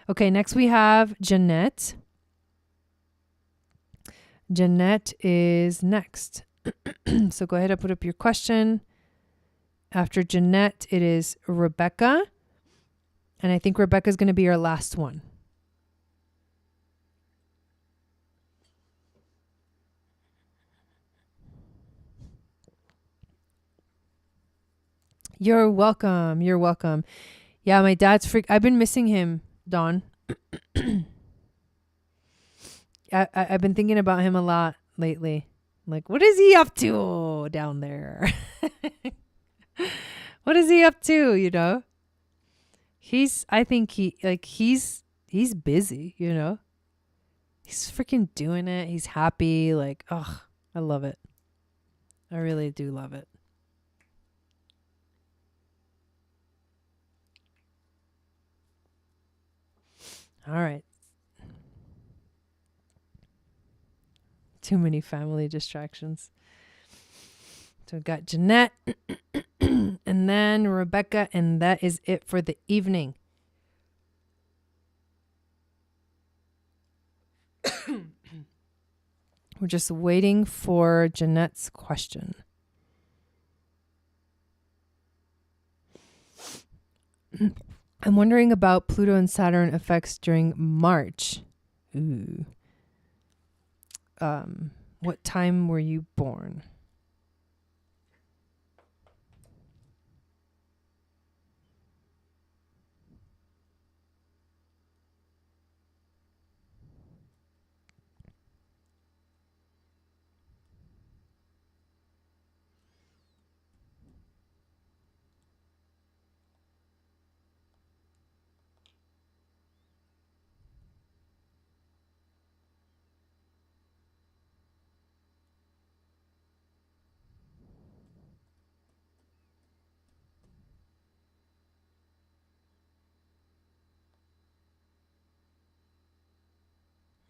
Okay, next we have Jeanette. Jeanette is next. So go ahead and put up your question. After Jeanette, it is Rebecca. And I think Rebecca is going to be our last one. You're welcome. You're welcome. Yeah, my dad's I've been missing him, Dawn. I've been thinking about him a lot lately. Like, what is he up to down there? What is he up to, you know? I think he's busy, you know? He's freaking doing it. He's happy. Like, oh, I love it. I really do love it. All right. Too many family distractions. So we've got Jeanette and then Rebecca, and that is it for the evening. We're just waiting for Jeanette's question. I'm wondering about Pluto and Saturn effects during March. Ooh. What time were you born?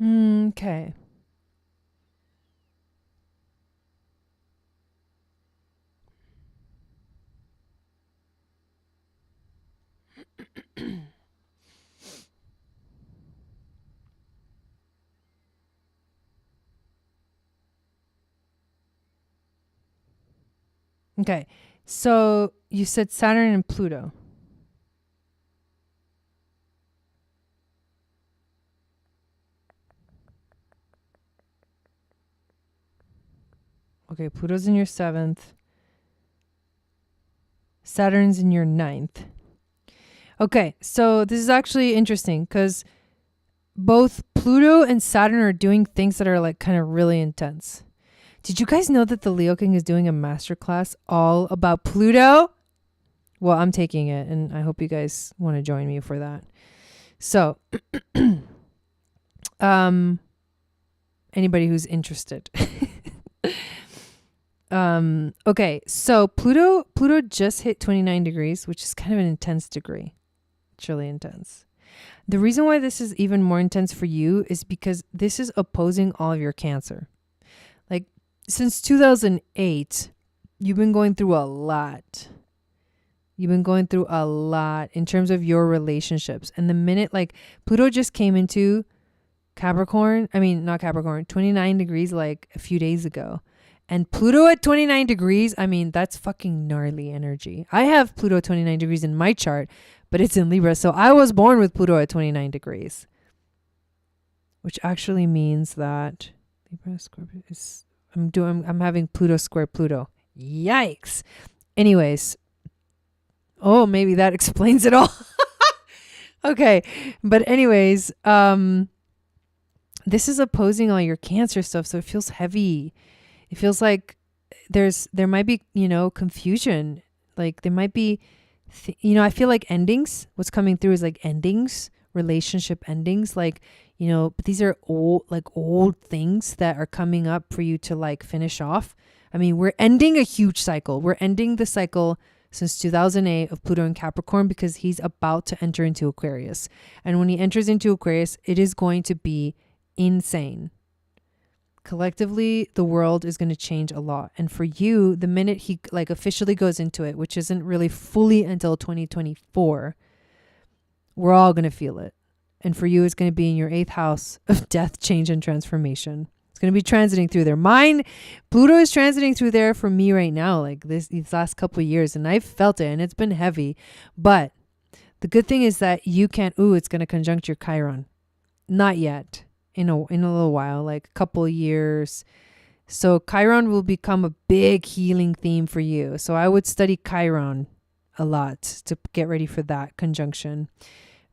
Okay. Okay. So you said Saturn and Pluto. Okay, Pluto's in your 7th. Saturn's in your 9th. Okay, so this is actually interesting because both Pluto and Saturn are doing things that are like kind of really intense. Did you guys know that the Leo King is doing a masterclass all about Pluto? Well, I'm taking it, and I hope you guys want to join me for that. So, anybody who's interested. Okay, so Pluto just hit 29 degrees, which is kind of an intense degree. It's really intense. The reason why this is even more intense for you is because this is opposing all of your Cancer. Like, since 2008, you've been going through a lot. You've been going through a lot in terms of your relationships. And the minute like Pluto just came into Capricorn, I mean, not Capricorn, 29 degrees like a few days ago. And Pluto at 29 degrees, I mean, that's fucking gnarly energy. I have Pluto 29 degrees in my chart, but it's in Libra. So I was born with Pluto at 29 degrees, which actually means that Libra Scorpio is, I'm having Pluto square Pluto. Yikes. Anyways. Oh, maybe that explains it all. Okay. But anyways, this is opposing all your Cancer stuff. So it feels heavy. It feels like there might be, confusion. Like there might be, I feel like endings. What's coming through is like endings, relationship endings. Like, but these are old things that are coming up for you to like finish off. I mean, we're ending a huge cycle. We're ending the cycle since 2008 of Pluto in Capricorn because he's about to enter into Aquarius. And when he enters into Aquarius, it is going to be insane. Collectively, the world is going to change a lot. And for you, the minute he like officially goes into it, which isn't really fully until 2024, we're all going to feel it. And for you, it's going to be in your 8th house of death, change, and transformation. It's going to be transiting through there. Pluto is transiting through there for me right now, like these last couple of years. And I've felt it and it's been heavy. But the good thing is that you can't, it's going to conjunct your Chiron. Not yet. In a little while, like a couple of years. So Chiron will become a big healing theme for you. So I would study Chiron a lot to get ready for that conjunction.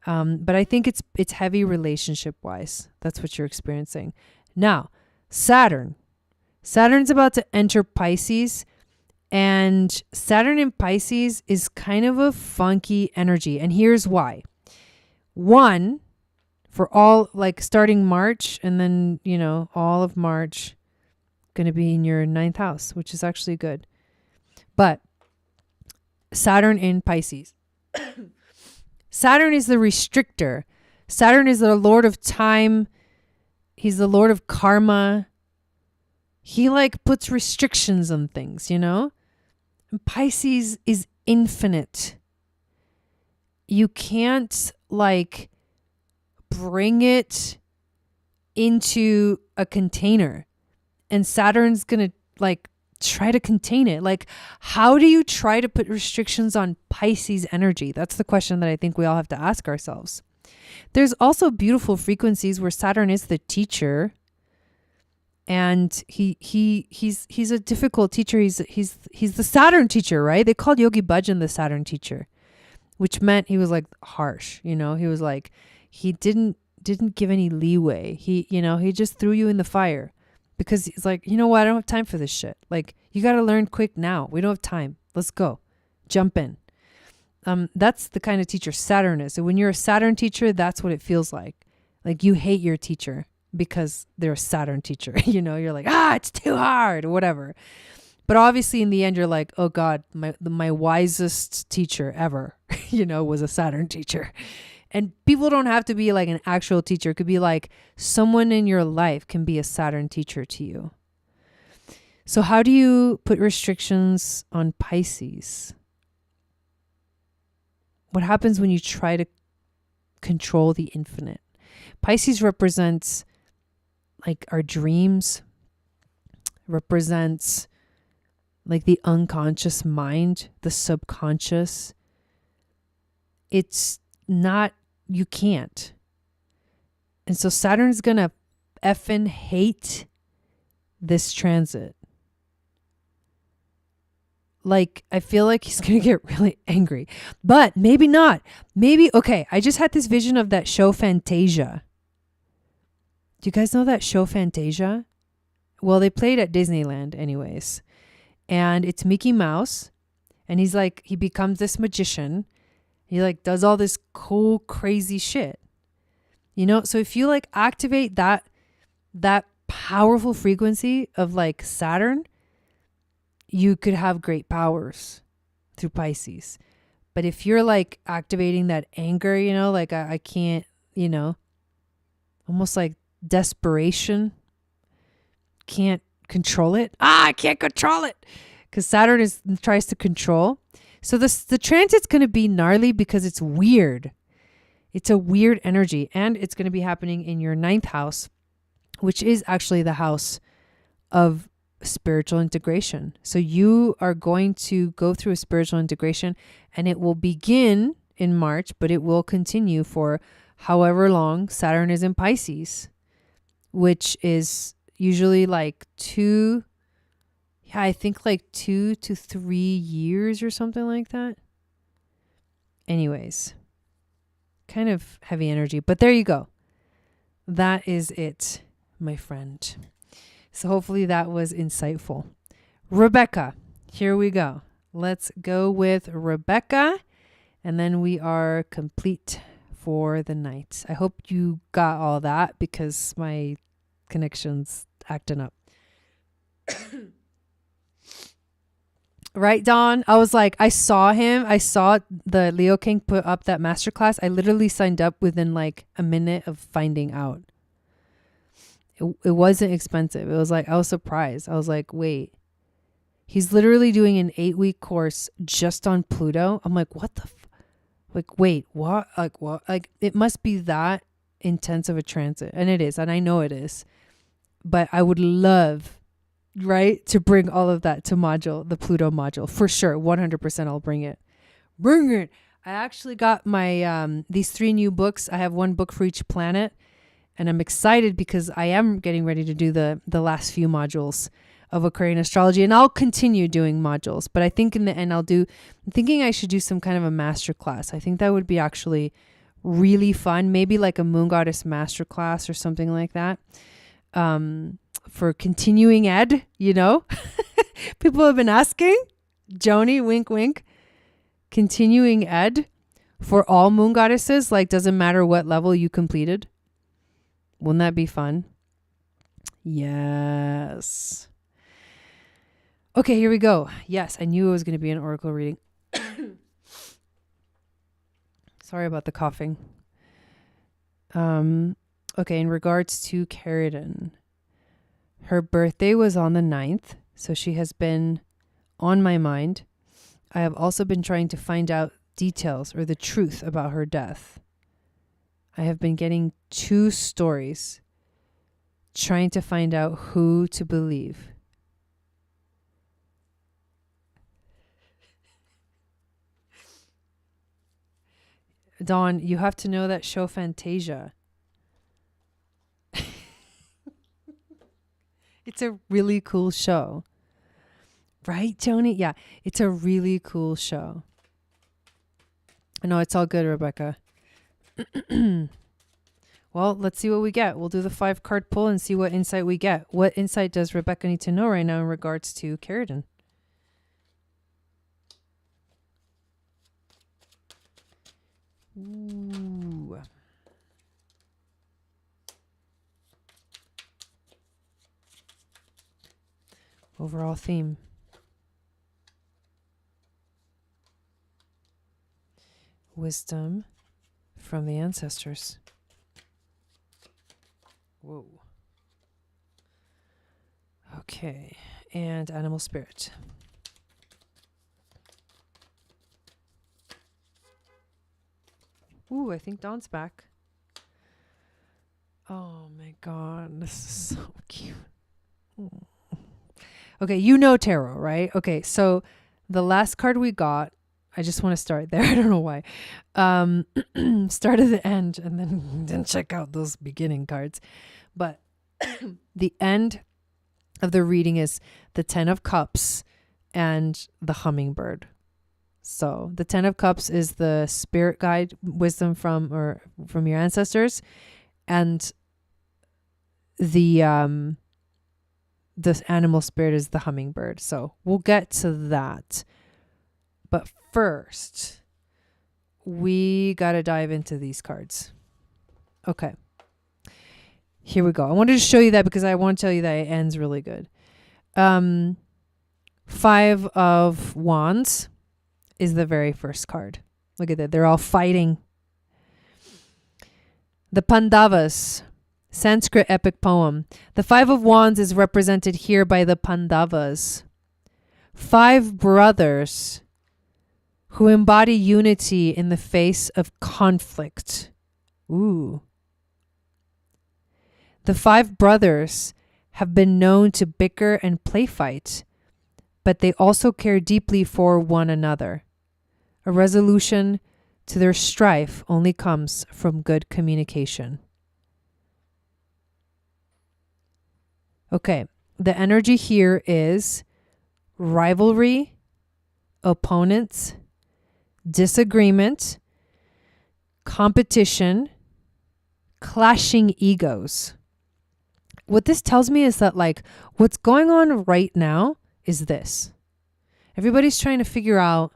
But I think it's heavy relationship wise. That's what you're experiencing. Now, Saturn's about to enter Pisces, and Saturn in Pisces is kind of a funky energy. And here's why. One, for all like starting March and then, all of March going to be in your 9th house, which is actually good. But Saturn in Pisces. Saturn is the restrictor. Saturn is the lord of time. He's the lord of karma. He like puts restrictions on things, And Pisces is infinite. You can't like bring it into a container, and Saturn's gonna like try to contain it. Like, how do you try to put restrictions on Pisces energy? That's the question that I think we all have to ask ourselves. There's also beautiful frequencies where Saturn is the teacher, and he's a difficult teacher. He's the Saturn teacher, right? They called Yogi Bhajan the Saturn teacher, which meant he was like harsh. He was like, he didn't give any leeway. He just threw you in the fire because he's like, you know what? I don't have time for this shit. Like, you got to learn quick now. We don't have time. Let's go. Jump in. That's the kind of teacher Saturn is. So when you're a Saturn teacher, that's what it feels like. Like you hate your teacher because they're a Saturn teacher. You're like, it's too hard or whatever. But obviously in the end, you're like, oh God, my wisest teacher ever, was a Saturn teacher. And people don't have to be like an actual teacher. It could be like someone in your life can be a Saturn teacher to you. So how do you put restrictions on Pisces? What happens when you try to control the infinite? Pisces represents like our dreams, represents like the unconscious mind, the subconscious. It's not, you can't. And so Saturn's going to effing hate this transit. Like, I feel like he's going to get really angry, but maybe not. Maybe, okay, I just had this vision of that show Fantasia. Do you guys know that show Fantasia? Well, they played at Disneyland anyways. And it's Mickey Mouse. And he's like, he becomes this magician. He like does all this cool, crazy shit. You know, so if you like activate that powerful frequency of like Saturn, you could have great powers through Pisces. But if you're like activating that anger, you know, like I can't, you know, almost like desperation, can't control it. I can't control it. Because Saturn tries to control. So the transit's going to be gnarly because it's weird. It's a weird energy. And it's going to be happening in your 9th house, which is actually the house of spiritual integration. So you are going to go through a spiritual integration, and it will begin in March, but it will continue for however long Saturn is in Pisces, which is usually like 2 to 3 years or something like that. Anyways, kind of heavy energy, but there you go. That is it, my friend. So hopefully that was insightful. Rebecca, here we go. Let's go with Rebecca, and then we are complete for the night. I hope you got all that because my connection's acting up. Right, Dawn? I was like, I saw him. I saw the Leo King put up that masterclass. I literally signed up within like a minute of finding out. It wasn't expensive. It was like, I was surprised. I was like, wait, he's literally doing an 8-week course just on Pluto. I'm like, what the, like, wait, what? Like, what? Like, it must be that intense of a transit. And it is. And I know it is. But I would love, right, to bring all of that to the Pluto module. For sure. 100% I'll bring it. Bring it. I actually got my, these 3 new books. I have 1 book for each planet. And I'm excited because I am getting ready to do the last few modules of Aquarian Astrology. And I'll continue doing modules. But I think in the end, I'm thinking I should do some kind of a master class. I think that would be actually really fun. Maybe like a Moon Goddess master class or something like that. For continuing ed, you know. People have been asking. Joni, wink, wink. Continuing ed for all Moon Goddesses. Like, doesn't matter what level you completed. Wouldn't that be fun? Yes. Okay, here we go. Yes, I knew it was going to be an oracle reading. Sorry about the coughing. Okay, in regards to Carradine, her birthday was on the 9th, so she has been on my mind. I have also been trying to find out details or the truth about her death. I have been getting 2 stories, trying to find out who to believe. Dawn, you have to know that show Fantasia. It's a really cool show. Right, Joni? Yeah, it's a really cool show. No, it's all good, Rebecca. Well, let's see what we get. We'll do the 5-card pull and see what insight we get. What insight does Rebecca need to know right now in regards to Carradine? Ooh. Overall theme. Wisdom from the ancestors. Whoa. Okay. And animal spirit. Ooh, I think Dawn's back. Oh my God, this is so cute. Okay, you know tarot, right? Okay, so the last card we got, I just want to start there. I don't know why. Start at the end and then check out those beginning cards. But the end of the reading is the 10 of Cups and the hummingbird. So the 10 of Cups is the spirit guide wisdom from your ancestors, and the animal spirit is the hummingbird. So we'll get to that. But first, we got to dive into these cards. Okay. Here we go. I wanted to show you that because I want to tell you that it ends really good. 5 of Wands is the very first card. Look at that. They're all fighting. The Pandavas, Sanskrit epic poem. The 5 of Wands is represented here by the Pandavas. 5 brothers who embody unity in the face of conflict. Ooh. The 5 brothers have been known to bicker and play fight, but they also care deeply for one another. A resolution to their strife only comes from good communication. Okay, the energy here is rivalry, opponents, disagreement, competition, clashing egos. What this tells me is that, like, what's going on right now is this. Everybody's trying to figure out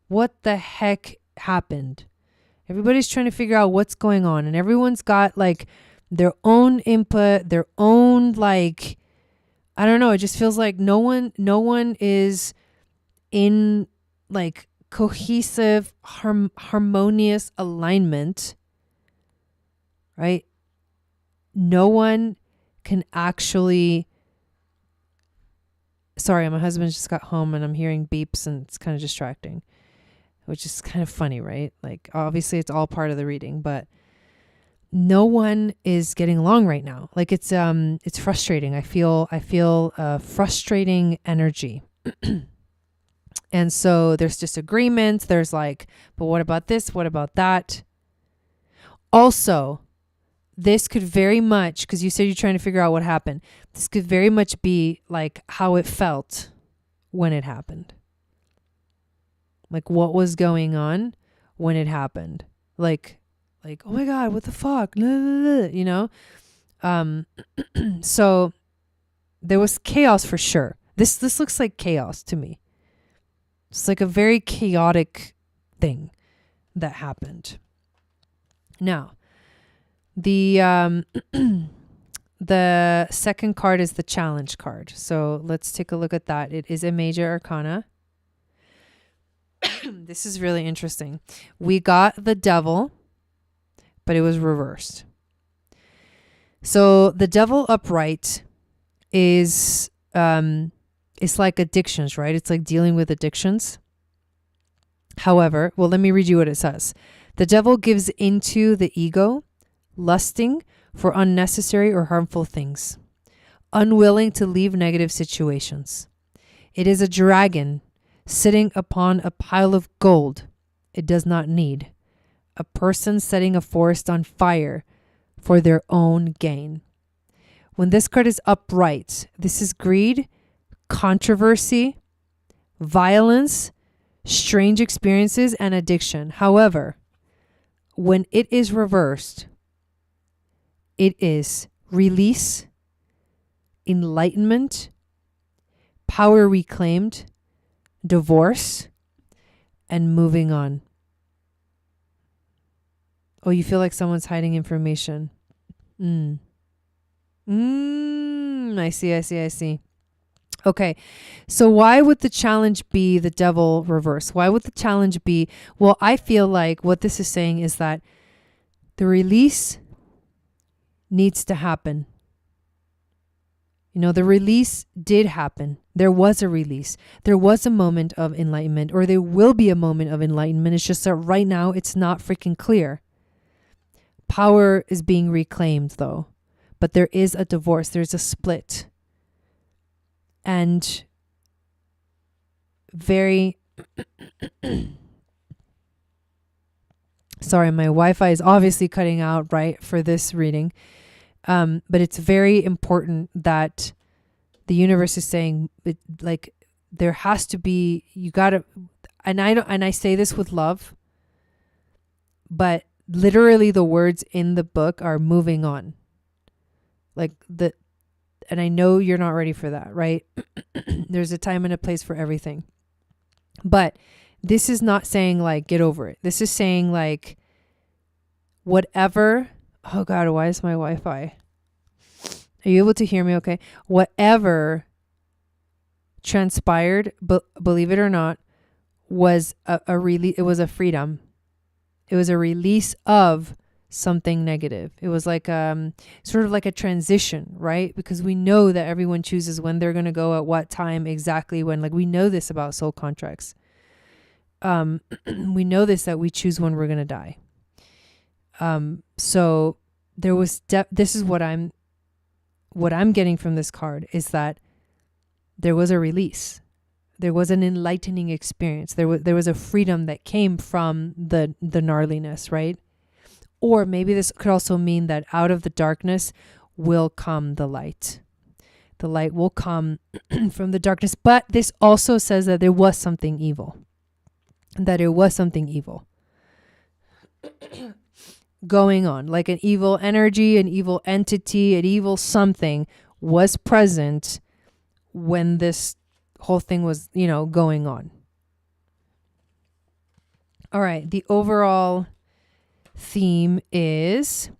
what the heck happened. Everybody's trying to figure out what's going on, and everyone's got like their own input, their own, like, I don't know, it just feels like no one is in like cohesive, harmonious alignment, right? No one can actually, sorry, my husband just got home and I'm hearing beeps and it's kind of distracting, which is kind of funny, right? Like, obviously it's all part of the reading, but no one is getting along right now. Like, it's frustrating. I feel frustrating energy. And so there's disagreements. There's like, but what about this? What about that? Also, this could very much, because you said you're trying to figure out what happened, this could very much be like how it felt when it happened. Like, what was going on when it happened? Like, oh my God, what the fuck? You know? So there was chaos for sure. This looks like chaos to me. It's like a very chaotic thing that happened. Now, the second card is the challenge card. So let's take a look at that. It is a major arcana. This is really interesting. We got the devil, but it was reversed. So the devil upright is it's like addictions, right? It's like dealing with addictions. However, well, let me read you what it says. The devil gives into the ego, lusting for unnecessary or harmful things, unwilling to leave negative situations. It is a dragon sitting upon a pile of gold it does not need, a person setting a forest on fire for their own gain. When this card is upright, this is greed, controversy, violence, strange experiences, and addiction. However, when it is reversed, it is release, enlightenment, power reclaimed, divorce, and moving on. Oh, you feel like someone's hiding information. I see. Okay. So why would the challenge be the devil reverse? Why would the challenge be? Well, I feel like what this is saying is that The release needs to happen. You know, the release did happen. There was a release. There was a moment of enlightenment, or there will be a moment of enlightenment. It's just that right now it's not freaking clear. Power is being reclaimed though, but there is a divorce. There's a split. And very, sorry, my Wi-Fi is obviously cutting out, right, for this reading. But it's very important that the universe is saying, like, there has to be, you gotta, and I say this with love, but literally the words in the book are moving on. And I know you're not ready for that, right? There's a time and a place for everything. But this is not saying like, get over it. This is saying like, whatever, oh God, why is my Wi-Fi? Are you able to hear me okay? Whatever transpired, believe it or not, was a release. It was a freedom. It was a release of something negative. It was like sort of like a transition, right? Because we know that everyone chooses when they're going to go at what time exactly when. Like we know this about soul contracts. We know this, that we choose when we're going to die. So there was this is what I'm getting from this card is that there was a release. There was an enlightening experience. There was a freedom that came from the gnarliness, right? Or maybe this could also mean that out of the darkness will come the light. The light will come from the darkness. But this also says that there was something evil. That it was something evil going on. Like an evil energy, an evil entity, an evil something was present when this whole thing was, going on. All right. The overall theme is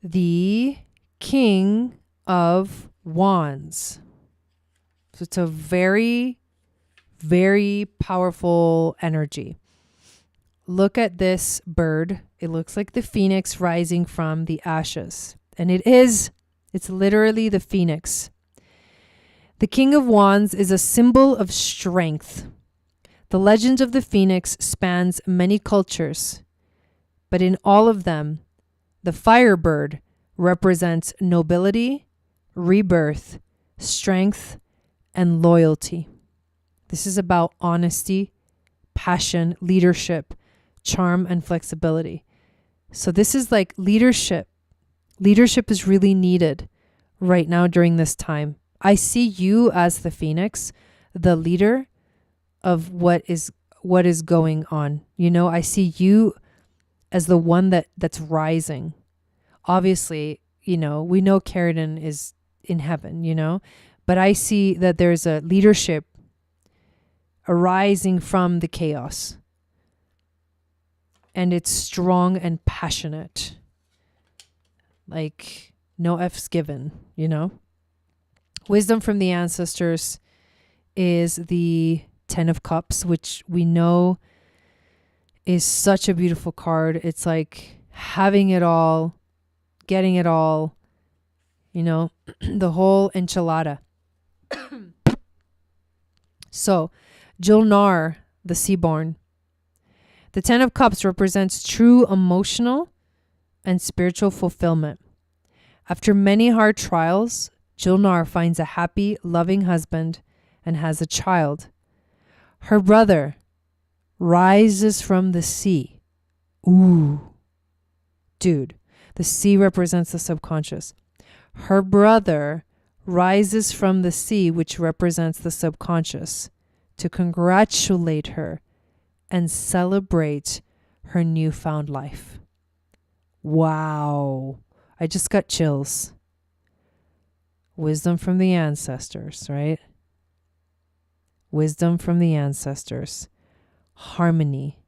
the King of Wands. So it's a very, very powerful energy. Look at this bird. It looks like the phoenix rising from the ashes. And it's literally the phoenix. The King of Wands is a symbol of strength. The legend of the phoenix spans many cultures, but in all of them, the firebird represents nobility, rebirth, strength, and loyalty. This is about honesty, passion, leadership, charm, and flexibility. So this is like leadership. Leadership is really needed right now during this time. I see you as the phoenix, the leader of what is going on. I see you as the one that's rising. Obviously, we know Carradine is in heaven, but I see that there's a leadership arising from the chaos. And it's strong and passionate. Like no F's given, Wisdom from the ancestors is the 10 of Cups, which we know is such a beautiful card. It's like having it all, getting it all, the whole enchilada. So, Julnar, the Seaborn. The 10 of Cups represents true emotional and spiritual fulfillment. After many hard trials, Julnar finds a happy, loving husband and has a child. Her brother rises from the sea. Ooh. Dude, the sea represents the subconscious. Her brother rises from the sea, which represents the subconscious, to congratulate her and celebrate her newfound life. Wow. I just got chills. Wisdom from the ancestors, right? Wisdom from the ancestors. Harmony,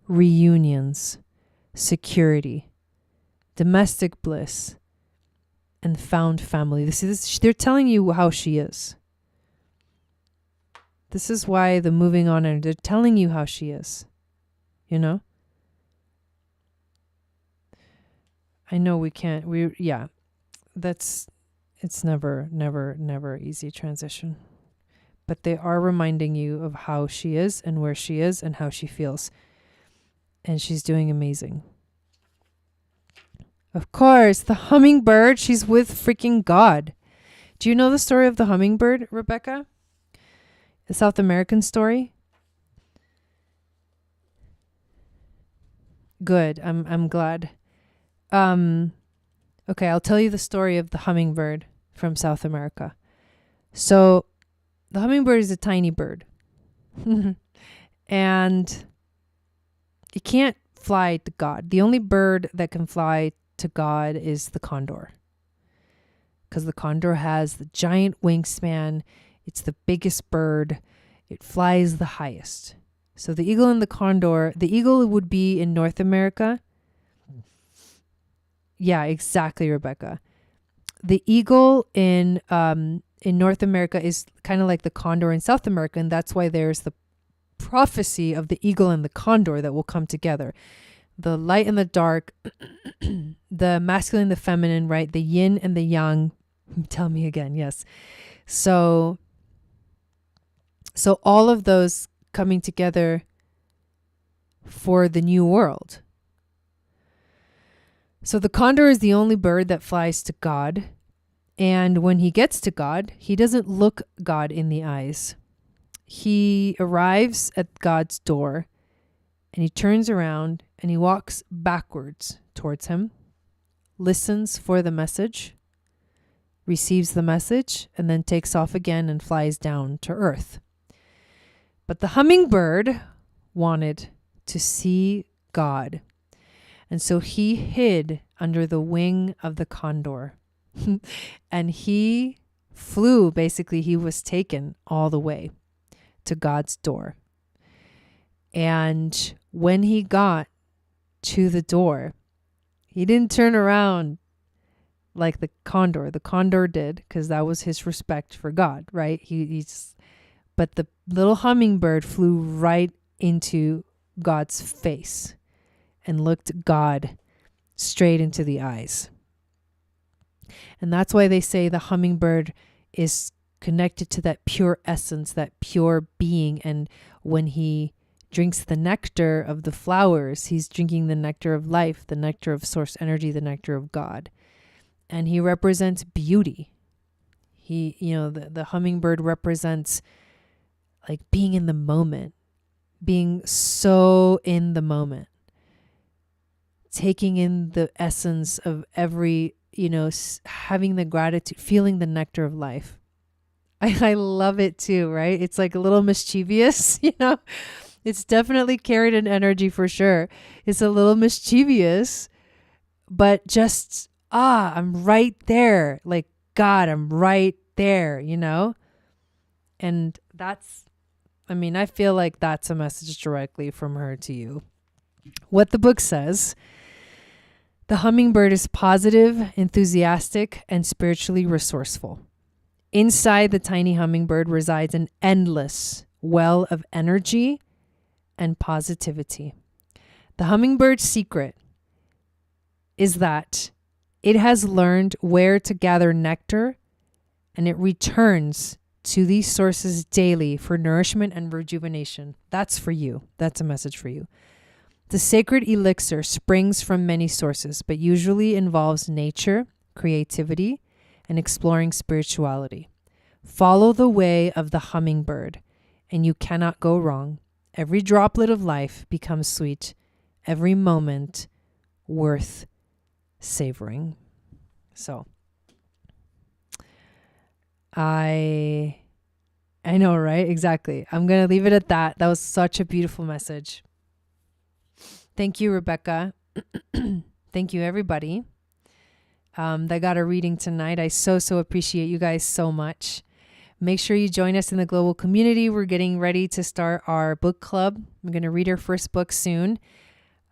reunions, security, domestic bliss, and found family. They're telling you how she is. This is why the moving on, and they're telling you how she is. I know we can't, it's never easy transition. But they are reminding you of how she is and where she is and how she feels. And she's doing amazing. Of course, the hummingbird, she's with freaking God. Do you know the story of the hummingbird, Rebecca? The South American story? Good. I'm glad. Okay, I'll tell you the story of the hummingbird from South America. So the hummingbird is a tiny bird. And it can't fly to God. The only bird that can fly to God is the condor. Because the condor has the giant wingspan. It's the biggest bird. It flies the highest. So the eagle and the condor, the eagle would be in North America. Yeah, exactly, Rebecca. The eagle in North America is kind of like the condor in South America, and that's why there's the prophecy of the eagle and the condor that will come together. The light and the dark, the masculine and the feminine, right? The yin and the yang. Tell me again, yes. So all of those coming together for the new world. So the condor is the only bird that flies to God. And when he gets to God, he doesn't look God in the eyes. He arrives at God's door and he turns around and he walks backwards towards him, listens for the message, receives the message, and then takes off again and flies down to earth. But the hummingbird wanted to see God. And so he hid under the wing of the condor. And he flew, basically, he was taken all the way to God's door. And when he got to the door, he didn't turn around like the condor. The condor did, because that was his respect for God, right? But the little hummingbird flew right into God's face and looked God straight into the eyes. And that's why they say the hummingbird is connected to that pure essence, that pure being. And when he drinks the nectar of the flowers, he's drinking the nectar of life, the nectar of source energy, the nectar of God. And he represents beauty. The hummingbird represents like being in the moment, being so in the moment, taking in the essence of every, having the gratitude, feeling the nectar of life. I love it too, right? It's like a little mischievous, It's definitely carried an energy for sure. It's a little mischievous, but just, I'm right there. Like, God, I'm right there, And I feel like that's a message directly from her to you. What the book says: the hummingbird is positive, enthusiastic, and spiritually resourceful. Inside the tiny hummingbird resides an endless well of energy and positivity. The hummingbird's secret is that it has learned where to gather nectar, and it returns to these sources daily for nourishment and rejuvenation. That's for you. That's a message for you. The sacred elixir springs from many sources, but usually involves nature, creativity, and exploring spirituality. Follow the way of the hummingbird, and you cannot go wrong. Every droplet of life becomes sweet, every moment worth savoring. So, I know, right? Exactly. I'm going to leave it at that. That was such a beautiful message. Thank you, Rebecca. Thank you, everybody that got a reading tonight. I so appreciate you guys so much. Make sure you join us in the global community. We're getting ready to start our book club. I'm going to read our first book soon.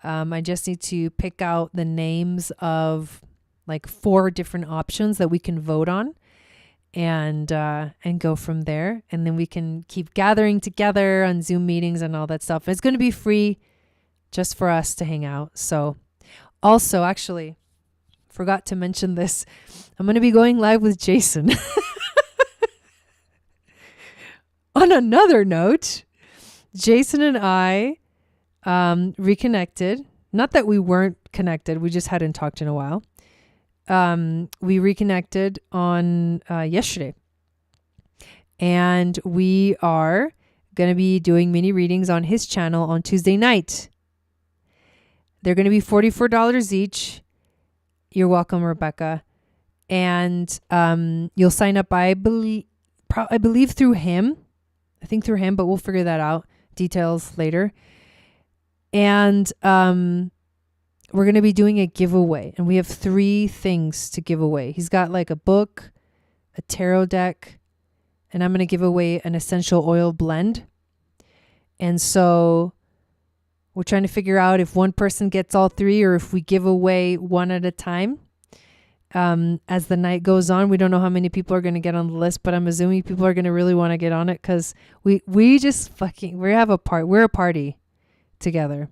I just need to pick out the names of like 4 different options that we can vote on and go from there. And then we can keep gathering together on Zoom meetings and all that stuff. It's going to be free just for us to hang out. So also, actually, forgot to mention this. I'm going to be going live with Jason. On another note, Jason and I reconnected. Not that we weren't connected. We just hadn't talked in a while. We reconnected on yesterday. And we are going to be doing mini readings on his channel on Tuesday night. They're going to be $44 each. You're welcome, Rebecca. And you'll sign up, I believe through him. I think through him, but we'll figure that out. Details later. And we're going to be doing a giveaway. And we have 3 things to give away. He's got like a book, a tarot deck, and I'm going to give away an essential oil blend. And so we're trying to figure out if one person gets all 3 or if we give away one at a time. As the night goes on, we don't know how many people are going to get on the list, but I'm assuming people are going to really want to get on it because we're a party together.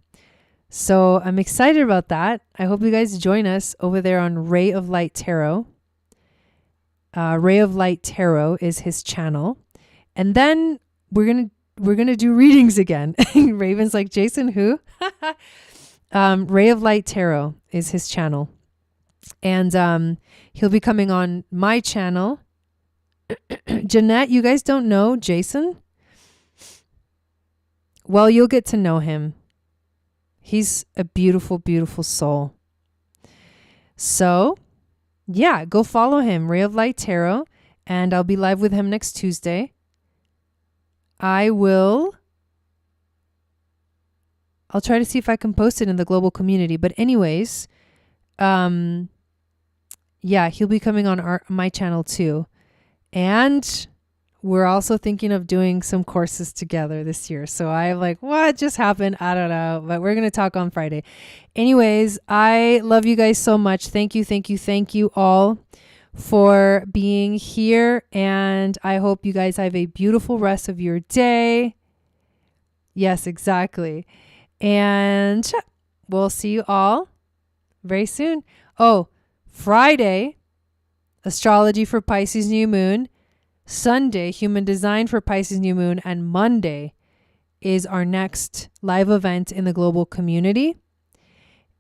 So I'm excited about that. I hope you guys join us over there on Ray of Light Tarot. Ray of Light Tarot is his channel. And then we're gonna do readings again. Raven's like, Jason, who? Ray of Light Tarot is his channel. And he'll be coming on my channel. Jeanette, you guys don't know Jason? Well, you'll get to know him. He's a beautiful, beautiful soul. So, yeah, go follow him, Ray of Light Tarot, and I'll be live with him next Tuesday. I'll try to see if I can post it in the global community. But anyways, yeah, he'll be coming on my channel too. And we're also thinking of doing some courses together this year. So I'm like, what just happened? I don't know, but we're going to talk on Friday. Anyways, I love you guys so much. Thank you all for being here. And I hope you guys have a beautiful rest of your day. Yes, exactly. And we'll see you all very soon. Oh, Friday, astrology for Pisces new moon. Sunday, human design for Pisces new moon. And Monday is our next live event in the global community.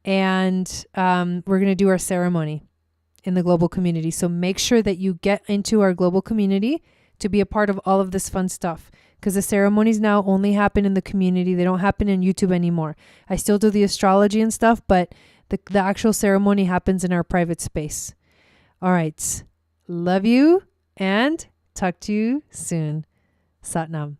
And we're going to do our ceremony in the global community. So make sure that you get into our global community to be a part of all of this fun stuff. Because the ceremonies now only happen in the community. They don't happen in YouTube anymore. I still do the astrology and stuff, but the actual ceremony happens in our private space. All right. Love you and talk to you soon. Sat Nam.